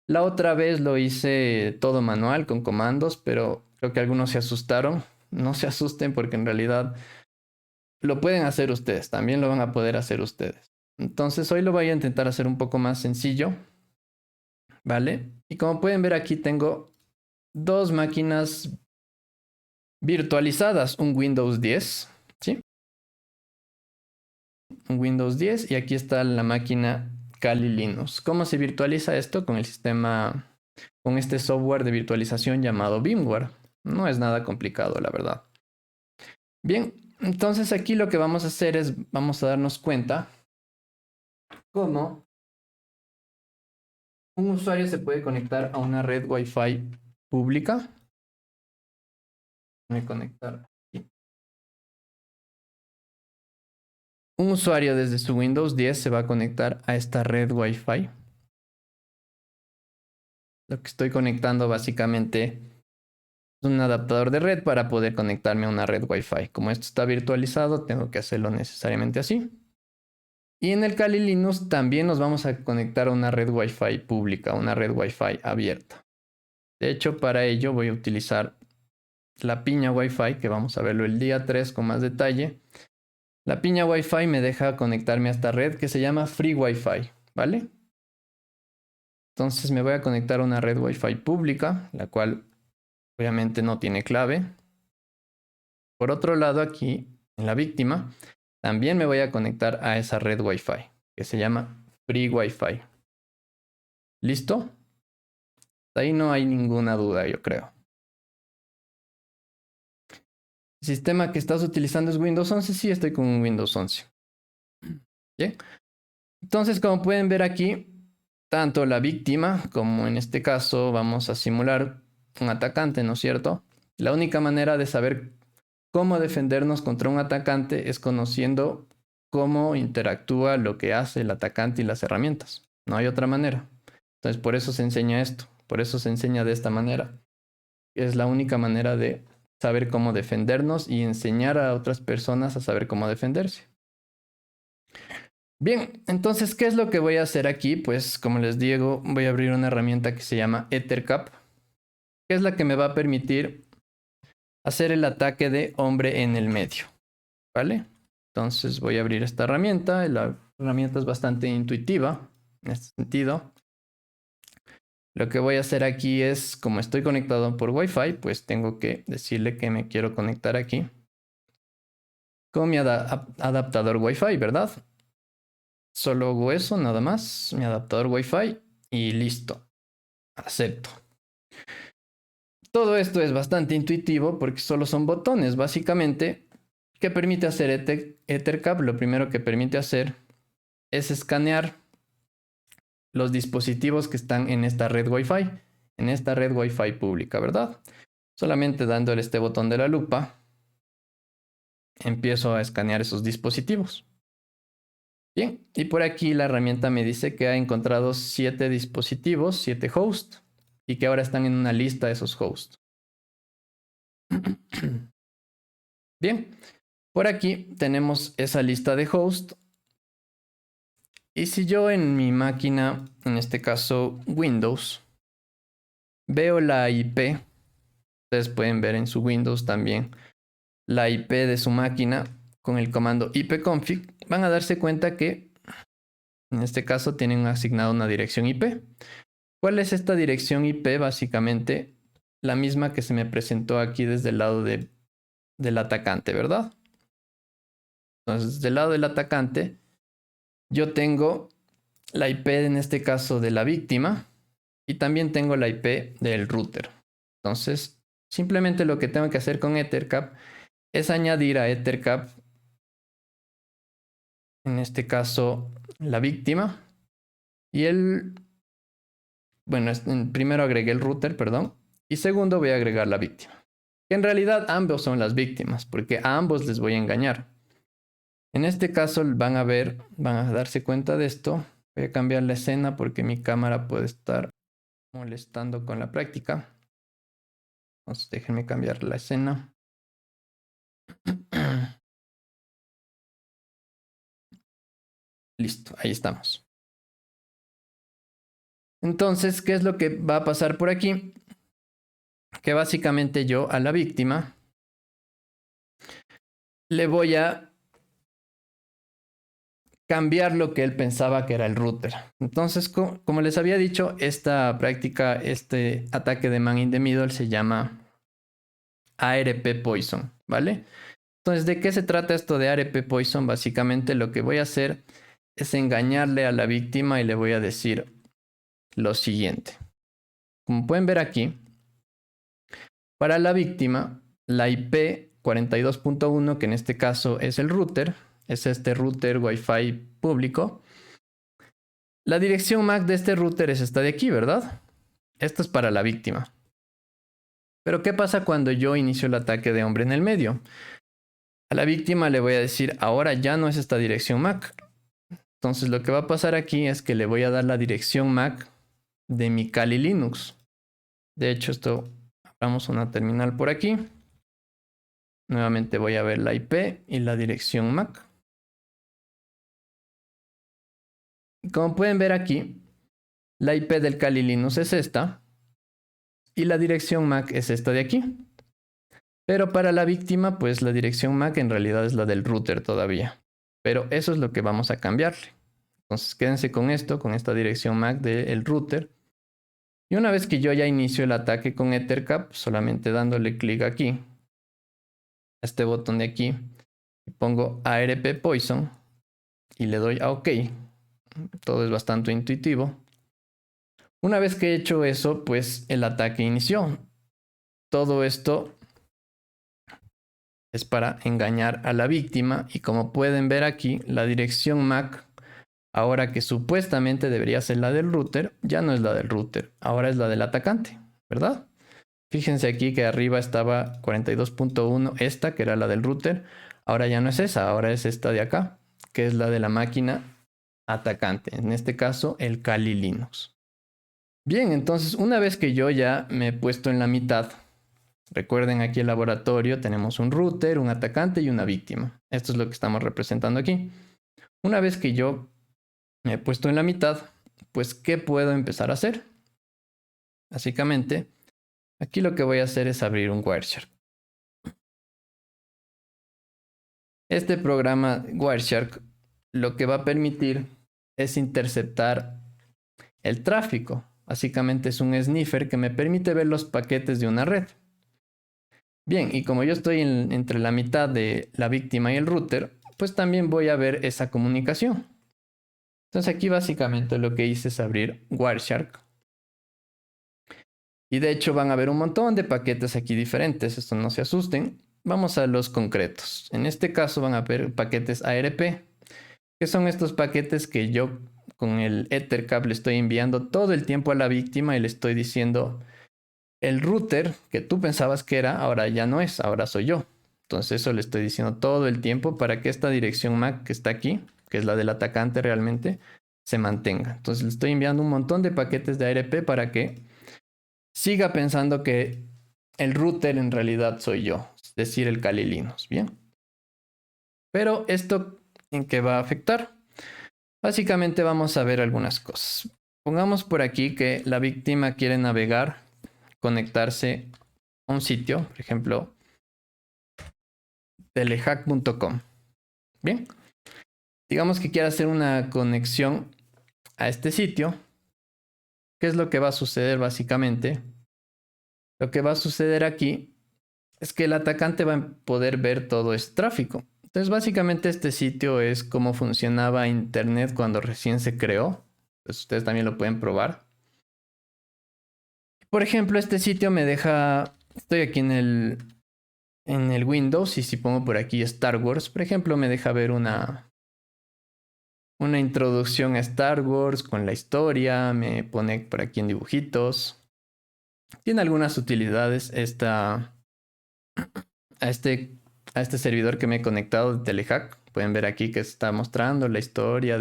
S1: La otra vez lo hice todo manual con comandos, pero creo que algunos se asustaron. No se asusten porque en realidad lo pueden hacer ustedes, también lo van a poder hacer ustedes. Entonces hoy lo voy a intentar hacer un poco más sencillo, ¿vale? Y como pueden ver aquí tengo dos máquinas virtualizadas, un Windows 10, ¿sí? Un Windows 10 y aquí está la máquina Kali Linux. ¿Cómo se virtualiza esto? Con el sistema, con este software de virtualización llamado VMware. No es nada complicado, la verdad. Bien, entonces aquí lo que vamos a hacer es, vamos a darnos cuenta cómo un usuario se puede conectar a una red Wi-Fi pública. Voy a conectar aquí. Un usuario desde su Windows 10 se va a conectar a esta red Wi-Fi. Lo que estoy conectando básicamente es un adaptador de red para poder conectarme a una red Wi-Fi. Como esto está virtualizado, tengo que hacerlo necesariamente así. Y en el Kali Linux también nos vamos a conectar a una red Wi-Fi pública, una red Wi-Fi abierta. De hecho, para ello voy a utilizar la piña Wi-Fi, que vamos a verlo el día 3 con más detalle. La piña Wi-Fi me deja conectarme a esta red que se llama Free Wi-Fi, ¿vale? Entonces me voy a conectar a una red Wi-Fi pública, la cual obviamente no tiene clave. Por otro lado, aquí en la víctima, también me voy a conectar a esa red Wi-Fi, que se llama Free Wi-Fi. ¿Listo? Ahí no hay ninguna duda, yo creo. ¿El sistema que estás utilizando es Windows 11? Sí, estoy con Windows 11. ¿Bien? Entonces, como pueden ver aquí, tanto la víctima como en este caso vamos a simular un atacante, ¿no es cierto? La única manera de saber cómo defendernos contra un atacante es conociendo cómo interactúa lo que hace el atacante y las herramientas. No hay otra manera. Entonces, por eso se enseña esto, por eso se enseña de esta manera. Es la única manera de saber cómo defendernos y enseñar a otras personas a saber cómo defenderse. Bien, entonces, ¿qué es lo que voy a hacer aquí? Pues, como les digo, voy a abrir una herramienta que se llama EtherCap, que es la que me va a permitir hacer el ataque de hombre en el medio, ¿vale? Entonces voy a abrir esta herramienta. La herramienta es bastante intuitiva en este sentido. Lo que voy a hacer aquí es, como estoy conectado por Wi-Fi, pues tengo que decirle que me quiero conectar aquí con mi adaptador Wi-Fi, ¿verdad? Solo hago eso, nada más, mi adaptador Wi-Fi y listo. Acepto. Todo esto es bastante intuitivo porque solo son botones, básicamente. ¿Qué permite hacer EtherCap? Lo primero que permite hacer es escanear los dispositivos que están en esta red Wi-Fi, en esta red Wi-Fi pública, ¿verdad? Solamente dándole este botón de la lupa, empiezo a escanear esos dispositivos. Bien, y por aquí la herramienta me dice que ha encontrado 7 dispositivos, 7 hosts, y que ahora están en una lista de esos hosts. Bien, por aquí tenemos esa lista de hosts. Y si yo en mi máquina, en este caso Windows, veo la IP, ustedes pueden ver en su Windows también la IP de su máquina con el comando ipconfig, van a darse cuenta que en este caso tienen asignado una dirección IP. ¿Cuál es esta dirección IP? Básicamente la misma que se me presentó aquí desde el lado del atacante, ¿verdad? Entonces, del lado del atacante, yo tengo la IP en este caso de la víctima y también tengo la IP del router. Entonces, simplemente lo que tengo que hacer con EtherCap es añadir a EtherCap, en este caso, la víctima. Y bueno, primero agregué el router, perdón. Y segundo voy a agregar la víctima. Que en realidad ambos son las víctimas, porque a ambos les voy a engañar. En este caso van a ver, van a darse cuenta de esto. Voy a cambiar la escena porque mi cámara puede estar molestando con la práctica. Entonces déjenme cambiar la escena. Listo, ahí estamos. Entonces, ¿qué es lo que va a pasar por aquí? Que básicamente yo a la víctima le voy a cambiar lo que él pensaba que era el router. Entonces, como les había dicho, esta práctica, este ataque de man in the middle se llama ARP Poison, ¿vale? Entonces, ¿de qué se trata esto de ARP Poison? Básicamente lo que voy a hacer es engañarle a la víctima y le voy a decir lo siguiente. Como pueden ver aquí, para la víctima, la IP 42.1, que en este caso es el router, es este router Wi-Fi público. La dirección MAC de este router es esta de aquí, ¿verdad? Esto es para la víctima. Pero ¿qué pasa cuando yo inicio el ataque de hombre en el medio? A la víctima le voy a decir, ahora ya no es esta dirección MAC. Entonces lo que va a pasar aquí es que le voy a dar la dirección MAC de mi Kali Linux. De hecho, abramos una terminal por aquí. Nuevamente voy a ver la IP y la dirección MAC. Como pueden ver aquí, la IP del Kali Linux es esta y la dirección MAC es esta de aquí. Pero para la víctima, pues la dirección MAC en realidad es la del router todavía. Pero eso es lo que vamos a cambiarle. Entonces quédense con esto, con esta dirección MAC del router. Y una vez que yo ya inicio el ataque con Ethercap, solamente dándole clic aquí, a este botón de aquí, y pongo ARP Poison y le doy a OK. Todo es bastante intuitivo. Una vez que he hecho eso, pues el ataque inició. Todo esto es para engañar a la víctima y como pueden ver aquí, la dirección MAC, ahora que supuestamente debería ser la del router, ya no es la del router, ahora es la del atacante, ¿verdad? Fíjense aquí que arriba estaba 42.1, esta que era la del router, ahora ya no es esa, ahora es esta de acá, que es la de la máquina atacante, en este caso el Kali Linux. Bien, entonces una vez que yo ya me he puesto en la mitad, recuerden aquí el laboratorio tenemos un router, un atacante y una víctima. Esto es lo que estamos representando aquí. Una vez que yo me he puesto en la mitad, pues ¿qué puedo empezar a hacer? Básicamente, aquí lo que voy a hacer es abrir un Wireshark. Este programa Wireshark lo que va a permitir es interceptar el tráfico. Básicamente es un sniffer que me permite ver los paquetes de una red. Bien, y como yo estoy entre la mitad de la víctima y el router, pues también voy a ver esa comunicación. Entonces aquí básicamente lo que hice es abrir Wireshark. Y de hecho van a ver un montón de paquetes aquí diferentes, esto no se asusten. Vamos a los concretos. En este caso van a ver paquetes ARP, que son estos paquetes que yo con el Ethercap le estoy enviando todo el tiempo a la víctima y le estoy diciendo, el router que tú pensabas que era, ahora ya no es, ahora soy yo. Entonces eso le estoy diciendo todo el tiempo para que esta dirección MAC que está aquí, que es la del atacante realmente, se mantenga. Entonces le estoy enviando un montón de paquetes de ARP para que siga pensando que el router en realidad soy yo, es decir, el Kali Linux, ¿bien? Pero esto en qué va a afectar. Básicamente vamos a ver algunas cosas. Pongamos por aquí que la víctima quiere navegar, conectarse a un sitio, por ejemplo, telehack.com. Bien, digamos que quiere hacer una conexión a este sitio. ¿Qué es lo que va a suceder básicamente? Lo que va a suceder aquí es que el atacante va a poder ver todo este tráfico. Entonces, básicamente este sitio es cómo funcionaba Internet cuando recién se creó. Pues ustedes también lo pueden probar. Por ejemplo, este sitio me deja... Estoy aquí en el Windows y si pongo por aquí Star Wars, por ejemplo, me deja ver una introducción a Star Wars con la historia. Me pone por aquí en dibujitos. Tiene algunas utilidades a este servidor que me he conectado de Telehack. Pueden ver aquí que está mostrando la historia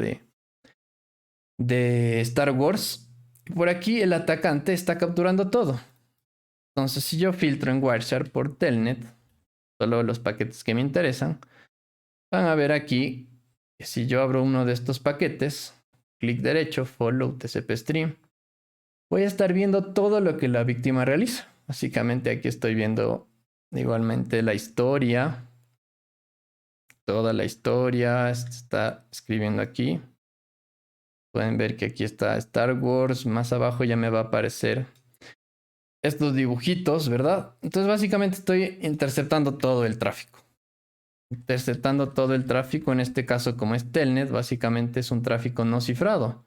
S1: de Star Wars. Por aquí el atacante está capturando todo. Entonces si yo filtro en Wireshark por Telnet, solo los paquetes que me interesan, van a ver aquí que si yo abro uno de estos paquetes, clic derecho, follow TCP stream, voy a estar viendo todo lo que la víctima realiza. Básicamente aquí estoy viendo igualmente la historia, toda la historia, está escribiendo aquí. Pueden ver que aquí está Star Wars, más abajo ya me va a aparecer estos dibujitos, ¿verdad? Entonces básicamente estoy interceptando todo el tráfico. Interceptando todo el tráfico, en este caso como es Telnet, básicamente es un tráfico no cifrado.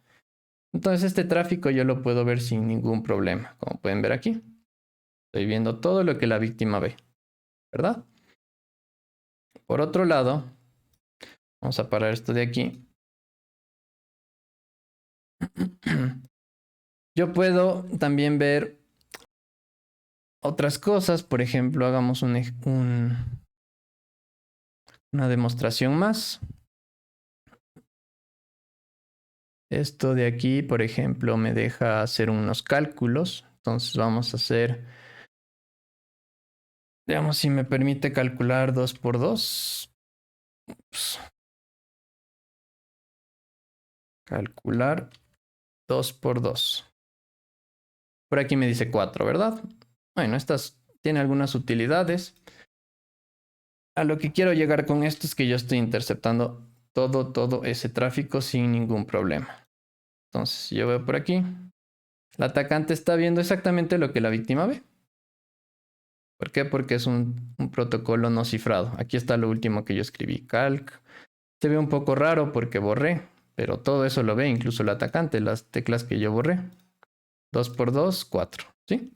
S1: Entonces este tráfico yo lo puedo ver sin ningún problema, como pueden ver aquí. Estoy viendo todo lo que la víctima ve, ¿verdad? Por otro lado, vamos a parar esto de aquí. Yo puedo también ver otras cosas, por ejemplo, hagamos una demostración más. Esto de aquí, por ejemplo, me deja hacer unos cálculos. Entonces vamos a hacer, digamos, si me permite calcular 2 por 2. Ups. Calcular 2 por 2. Por aquí me dice 4, ¿verdad? Bueno, estas tienen algunas utilidades. A lo que quiero llegar con esto es que yo estoy interceptando todo ese tráfico sin ningún problema. Entonces, si yo veo por aquí, el atacante está viendo exactamente lo que la víctima ve. ¿Por qué? Porque es un protocolo no cifrado. Aquí está lo último que yo escribí, calc. Se ve un poco raro porque borré, pero todo eso lo ve, incluso el atacante, las teclas que yo borré. 2 por 2, 4, ¿sí?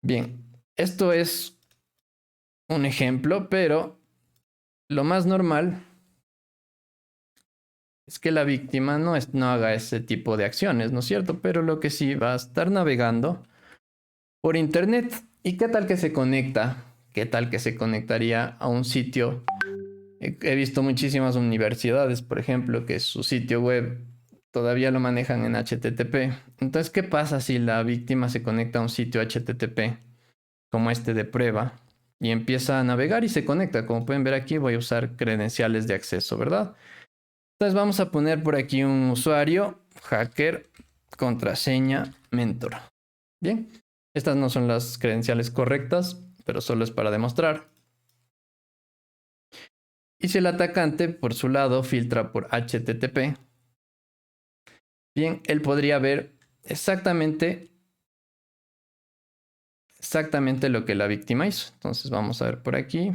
S1: Bien, esto es un ejemplo, pero lo más normal es que la víctima no haga ese tipo de acciones, ¿no es cierto? Pero lo que sí va a estar navegando por internet. ¿Y qué tal que se conecta? ¿Qué tal que se conectaría a un sitio? He visto muchísimas universidades, por ejemplo, que su sitio web todavía lo manejan en HTTP. Entonces, ¿qué pasa si la víctima se conecta a un sitio HTTP como este de prueba y empieza a navegar y se conecta? Como pueden ver aquí, voy a usar credenciales de acceso, ¿verdad? Entonces vamos a poner por aquí un usuario, hacker, contraseña, mentor. Bien, estas no son las credenciales correctas, pero solo es para demostrar. Y si el atacante, por su lado, filtra por HTTP, bien, él podría ver exactamente lo que la víctima hizo. Entonces vamos a ver por aquí.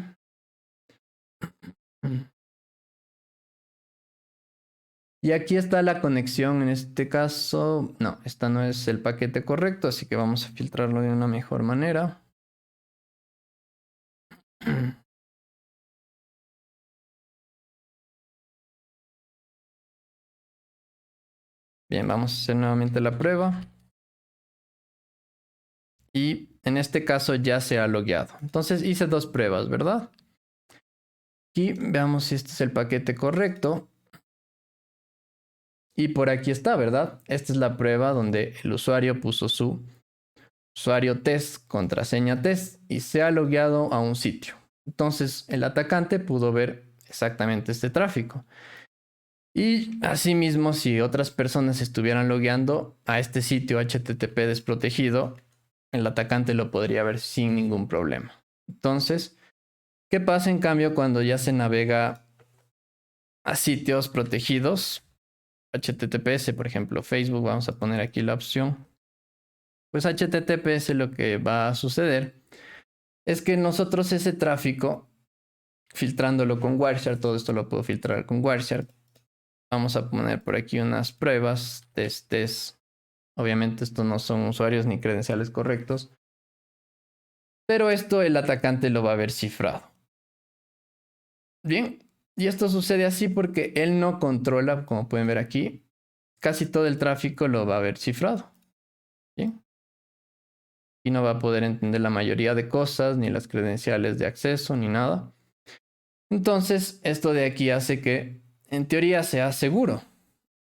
S1: Y aquí está la conexión, en este caso, no, esta no es el paquete correcto, así que vamos a filtrarlo de una mejor manera. Bien, vamos a hacer nuevamente la prueba. Y en este caso ya se ha logueado. Entonces hice dos pruebas, ¿verdad? Aquí veamos si este es el paquete correcto. Y por aquí está, ¿verdad? Esta es la prueba donde el usuario puso su usuario test, contraseña test y se ha logueado a un sitio. Entonces el atacante pudo ver exactamente este tráfico. Y asimismo, si otras personas estuvieran logueando a este sitio HTTP desprotegido, el atacante lo podría ver sin ningún problema. Entonces, ¿qué pasa en cambio cuando ya se navega a sitios protegidos? HTTPS, por ejemplo, Facebook, vamos a poner aquí la opción. Pues HTTPS lo que va a suceder es que nosotros ese tráfico, filtrándolo con Wireshark, todo esto lo puedo filtrar con Wireshark. Vamos a poner por aquí unas pruebas, testes. Obviamente estos no son usuarios ni credenciales correctos. Pero esto el atacante lo va a ver cifrado. Bien, y esto sucede así porque él no controla, como pueden ver aquí, casi todo el tráfico lo va a ver cifrado. Bien. Y no va a poder entender la mayoría de cosas, ni las credenciales de acceso, ni nada. Entonces, esto de aquí hace que, en teoría, sea seguro.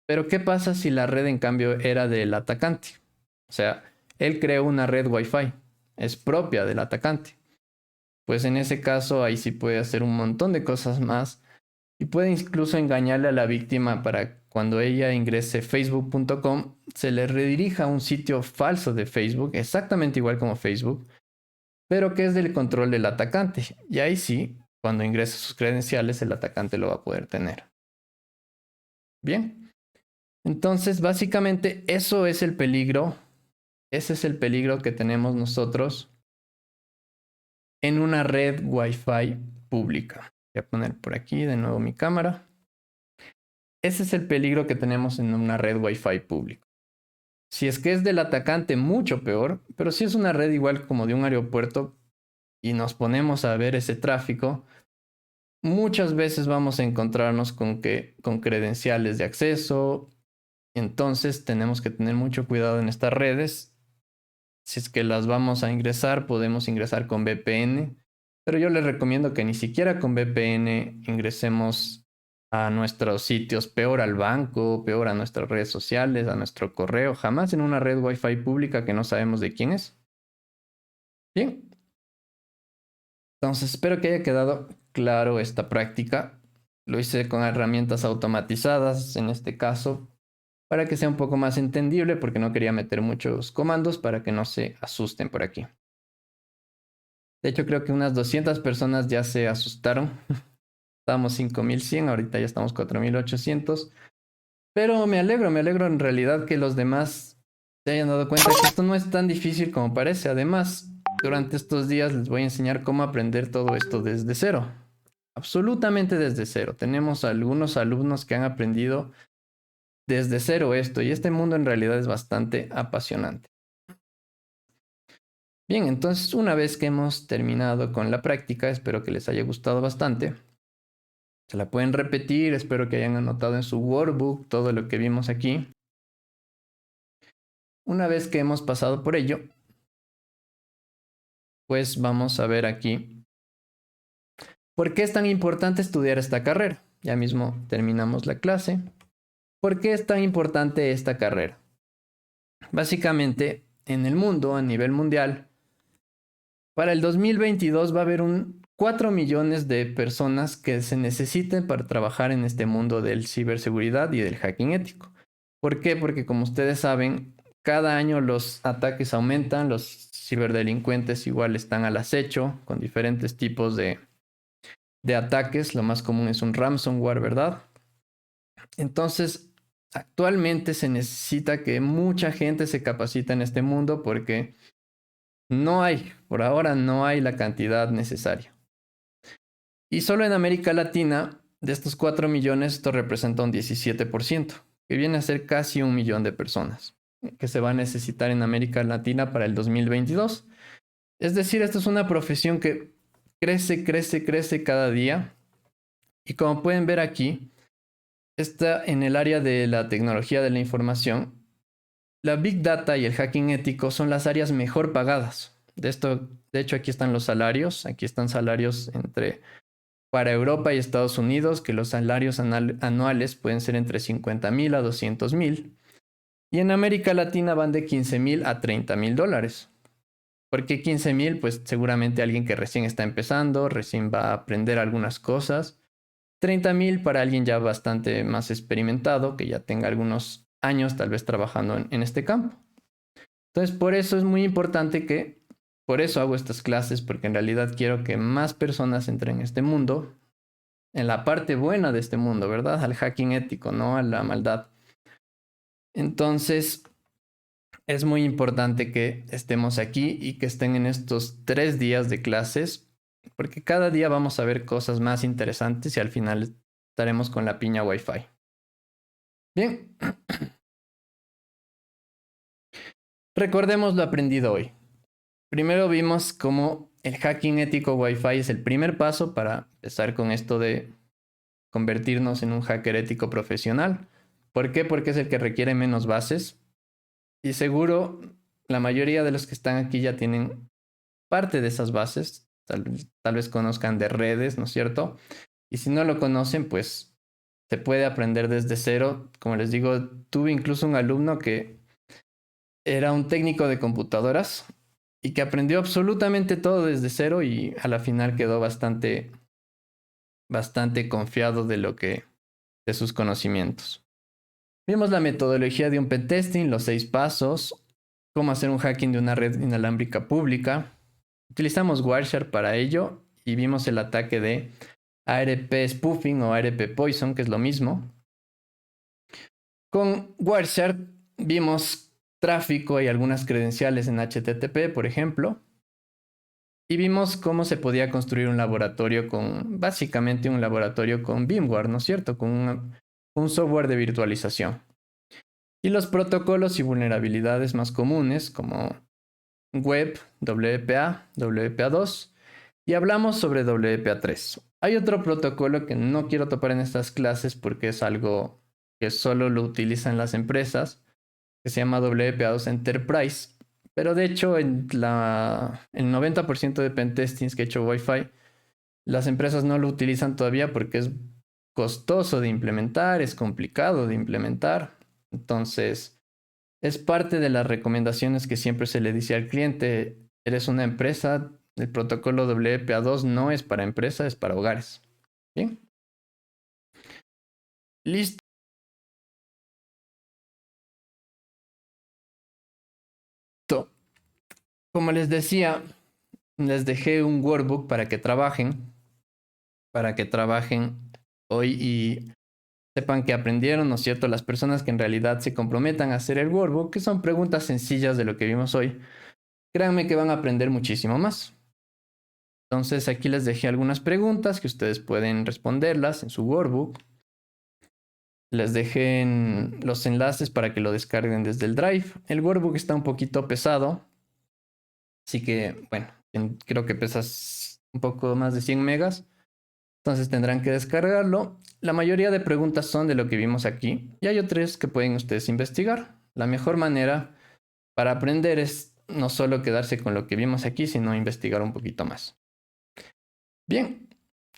S1: Pero, ¿qué pasa si la red, en cambio, era del atacante? O sea, él creó una red Wi-Fi, es propia del atacante. Pues en ese caso, ahí sí puede hacer un montón de cosas más y puede incluso engañarle a la víctima para cuando ella ingrese facebook.com se le redirija a un sitio falso de Facebook, exactamente igual como Facebook, pero que es del control del atacante. Y ahí sí, cuando ingrese sus credenciales, el atacante lo va a poder tener. Bien, entonces básicamente eso es el peligro. Ese es el peligro que tenemos nosotros en una red Wi-Fi pública. Voy a poner por aquí de nuevo mi cámara. Ese es el peligro que tenemos en una red Wi-Fi pública. Si es que es del atacante, mucho peor, pero si es una red igual como de un aeropuerto y nos ponemos a ver ese tráfico, muchas veces vamos a encontrarnos con credenciales de acceso. Entonces tenemos que tener mucho cuidado en estas redes. Si es que las vamos a ingresar, podemos ingresar con VPN, pero yo les recomiendo que ni siquiera con VPN ingresemos a nuestros sitios, peor al banco, peor a nuestras redes sociales, a nuestro correo, jamás en una red Wi-Fi pública que no sabemos de quién es. Bien, entonces espero que haya quedado claro esta práctica. Lo hice con herramientas automatizadas, en este caso, para que sea un poco más entendible, porque no quería meter muchos comandos para que no se asusten por aquí. De hecho, creo que unas 200 personas ya se asustaron. Estábamos 5100, ahorita ya estamos 4800. Pero me alegro en realidad que los demás se hayan dado cuenta que esto no es tan difícil como parece. Además, durante estos días les voy a enseñar cómo aprender todo esto desde cero. Absolutamente desde cero. Tenemos algunos alumnos que han aprendido desde cero esto y este mundo en realidad es bastante apasionante. Bien, entonces una vez que hemos terminado con la práctica, espero que les haya gustado bastante. Se la pueden repetir, espero que hayan anotado en su workbook todo lo que vimos aquí. Una vez que hemos pasado por ello, pues vamos a ver aquí por qué es tan importante estudiar esta carrera. Ya mismo terminamos la clase. ¿Por qué es tan importante esta carrera? Básicamente, en el mundo, a nivel mundial, para el 2022 va a haber 4 millones de personas que se necesiten para trabajar en este mundo del ciberseguridad y del hacking ético. ¿Por qué? Porque como ustedes saben, cada año los ataques aumentan, los ciberdelincuentes igual están al acecho con diferentes tipos de ataques. Lo más común es un ransomware, ¿verdad? Entonces, actualmente se necesita que mucha gente se capacite en este mundo porque no hay, por ahora no hay la cantidad necesaria. Y solo en América Latina, de estos 4 millones, esto representa un 17%, que viene a ser casi 1 millón de personas que se va a necesitar en América Latina para el 2022. Es decir, esto es una profesión que crece cada día. Y como pueden ver aquí, está en el área de la tecnología de la información. La Big Data y el hacking ético son las áreas mejor pagadas. De hecho, aquí están los salarios. Aquí están salarios para Europa y Estados Unidos, que los salarios anuales pueden ser entre 50,000 a 200,000. Y en América Latina van de 15,000 a 30,000 dólares. ¿Por qué 15,000? Pues seguramente alguien que recién está empezando, recién va a aprender algunas cosas. 30,000 para alguien ya bastante más experimentado, que ya tenga algunos años tal vez trabajando en este campo. Entonces, por eso es muy importante por eso hago estas clases, porque en realidad quiero que más personas entren en este mundo, en la parte buena de este mundo, ¿verdad? Al hacking ético, no a la maldad. Entonces, es muy importante que estemos aquí y que estén en estos 3 días de clases, porque cada día vamos a ver cosas más interesantes y al final estaremos con la piña Wi-Fi. Bien. Recordemos lo aprendido hoy. Primero vimos cómo el hacking ético Wi-Fi es el primer paso para empezar con esto de convertirnos en un hacker ético profesional. ¿Por qué? Porque es el que requiere menos bases. Y seguro la mayoría de los que están aquí ya tienen parte de esas bases. Tal vez conozcan de redes, ¿no es cierto? Y si no lo conocen, pues se puede aprender desde cero. Como les digo, tuve incluso un alumno que era un técnico de computadoras y que aprendió absolutamente todo desde cero y a la final quedó bastante bastante confiado de sus conocimientos. Vimos la metodología de un pentesting, los 6 pasos, cómo hacer un hacking de una red inalámbrica pública. Utilizamos Wireshark para ello y vimos el ataque de ARP spoofing o ARP poison, que es lo mismo. Con Wireshark vimos tráfico y algunas credenciales en HTTP, por ejemplo. Y vimos cómo se podía construir un laboratorio básicamente un laboratorio con VMware, ¿no es cierto? Con un software de virtualización. Y los protocolos y vulnerabilidades más comunes como web, WPA, WPA2 y hablamos sobre WPA3. Hay otro protocolo que no quiero topar en estas clases porque es algo que solo lo utilizan las empresas, que se llama WPA2 Enterprise. Pero de hecho, el 90% de pentestings que he hecho Wi-Fi, las empresas no lo utilizan todavía porque es costoso de implementar, es complicado de implementar. Entonces, es parte de las recomendaciones que siempre se le dice al cliente: eres una empresa, el protocolo WPA2 no es para empresa, es para hogares. ¿Bien? Listo. Como les decía, les dejé un workbook para que trabajen hoy y sepan que aprendieron, ¿no es cierto? Las personas que en realidad se comprometan a hacer el workbook, que son preguntas sencillas de lo que vimos hoy, créanme que van a aprender muchísimo más. Entonces aquí les dejé algunas preguntas que ustedes pueden responderlas en su workbook. Les dejé los enlaces para que lo descarguen desde el Drive. El workbook está un poquito pesado, así que, bueno, creo que pesa un poco más de 100 megas. Entonces tendrán que descargarlo. La mayoría de preguntas son de lo que vimos aquí y hay otras que pueden ustedes investigar. La mejor manera para aprender es no solo quedarse con lo que vimos aquí, sino investigar un poquito más. Bien,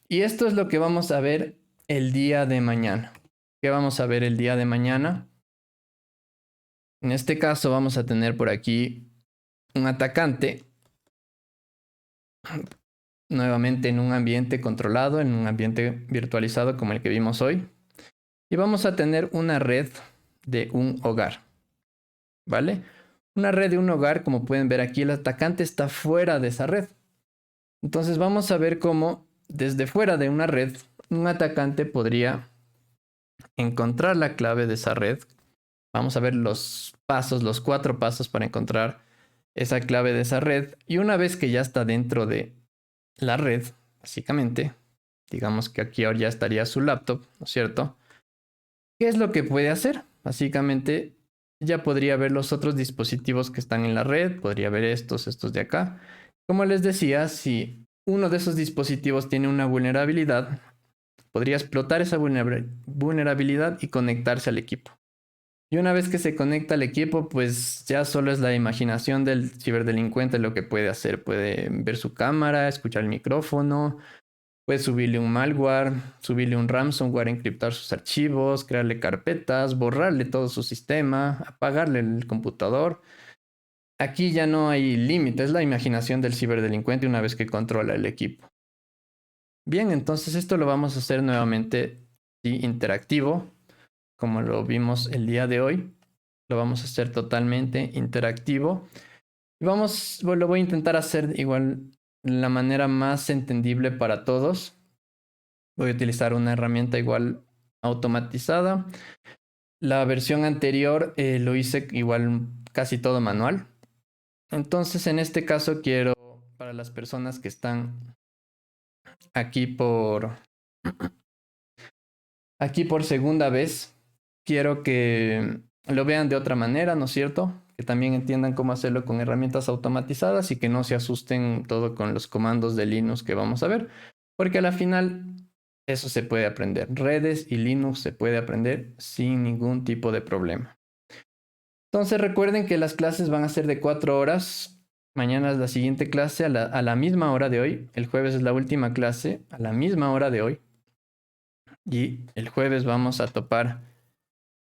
S1: y esto es lo que vamos a ver el día de mañana. ¿Qué vamos a ver el día de mañana? En este caso vamos a tener por aquí un atacante, nuevamente en un ambiente controlado, en un ambiente virtualizado como el que vimos hoy. Y vamos a tener una red de un hogar, ¿vale? Una red de un hogar, como pueden ver aquí, el atacante está fuera de esa red. Entonces vamos a ver cómo desde fuera de una red, un atacante podría encontrar la clave de esa red. Vamos a ver los pasos, los 4 pasos para encontrar esa clave de esa red. Y una vez que ya está dentro de la red, básicamente, digamos que aquí ahora ya estaría su laptop, ¿no es cierto? ¿Qué es lo que puede hacer? Básicamente ya podría ver los otros dispositivos que están en la red, podría ver estos de acá. Como les decía, si uno de esos dispositivos tiene una vulnerabilidad, podría explotar esa vulnerabilidad y conectarse al equipo. Y una vez que se conecta al equipo, pues ya solo es la imaginación del ciberdelincuente lo que puede hacer. Puede ver su cámara, escuchar el micrófono, puede subirle un malware, subirle un ransomware, encriptar sus archivos, crearle carpetas, borrarle todo su sistema, apagarle el computador. Aquí ya no hay límite, es la imaginación del ciberdelincuente una vez que controla el equipo. Bien, entonces esto lo vamos a hacer nuevamente interactivo, como lo vimos el día de hoy. Lo vamos a hacer totalmente interactivo. Y lo voy a intentar hacer igual la manera más entendible para todos. Voy a utilizar una herramienta igual automatizada. La versión anterior lo hice igual casi todo manual. Entonces en este caso quiero, para las personas que están aquí por segunda vez, quiero que lo vean de otra manera, ¿no es cierto? Que también entiendan cómo hacerlo con herramientas automatizadas y que no se asusten todo con los comandos de Linux que vamos a ver, porque a la final eso se puede aprender. Redes y Linux se puede aprender sin ningún tipo de problema. Entonces recuerden que las clases van a ser de 4 horas. Mañana es la siguiente clase a la misma hora de hoy. El jueves es la última clase a la misma hora de hoy. Y el jueves vamos a topar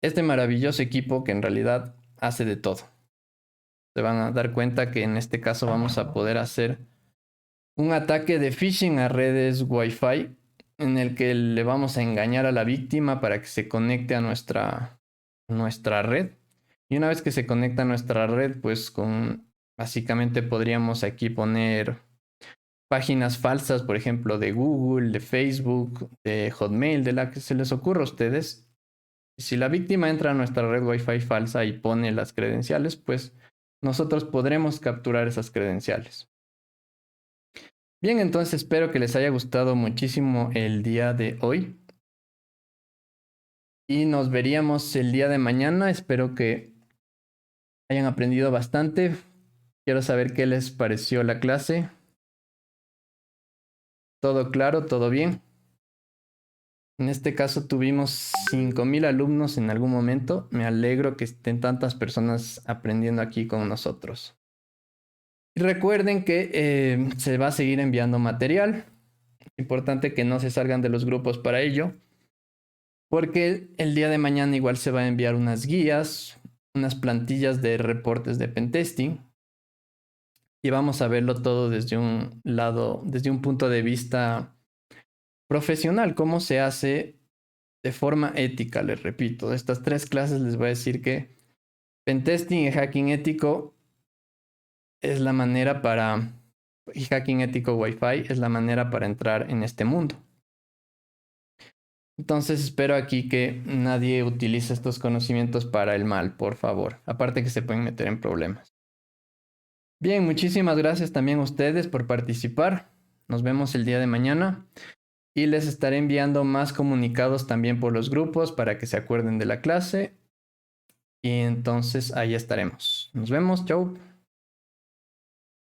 S1: este maravilloso equipo que en realidad hace de todo. Se van a dar cuenta que en este caso vamos a poder hacer un ataque de phishing a redes Wi-Fi en el que le vamos a engañar a la víctima para que se conecte a nuestra red. Y una vez que se conecta a nuestra red, pues básicamente podríamos aquí poner páginas falsas, por ejemplo, de Google, de Facebook, de Hotmail, de la que se les ocurra a ustedes. Y si la víctima entra a nuestra red Wi-Fi falsa y pone las credenciales, pues nosotros podremos capturar esas credenciales. Bien, entonces espero que les haya gustado muchísimo el día de hoy. Y nos veríamos el día de mañana. Espero que hayan aprendido bastante. Quiero saber qué les pareció la clase. ¿Todo claro? ¿Todo bien? En este caso tuvimos 5,000 alumnos en algún momento. Me alegro que estén tantas personas aprendiendo aquí con nosotros. Y recuerden que se va a seguir enviando material. Es importante que no se salgan de los grupos para ello. Porque el día de mañana igual se va a enviar unas guías, unas plantillas de reportes de pentesting. Y vamos a verlo todo desde un lado, desde un punto de vista profesional, cómo se hace de forma ética, les repito. De estas 3 clases les voy a decir que pentesting y hacking ético es la manera y hacking ético Wi-Fi es la manera para entrar en este mundo. Entonces espero aquí que nadie utilice estos conocimientos para el mal, por favor. Aparte que se pueden meter en problemas. Bien, muchísimas gracias también a ustedes por participar. Nos vemos el día de mañana. Y les estaré enviando más comunicados también por los grupos para que se acuerden de la clase. Y entonces ahí estaremos. Nos vemos, chau.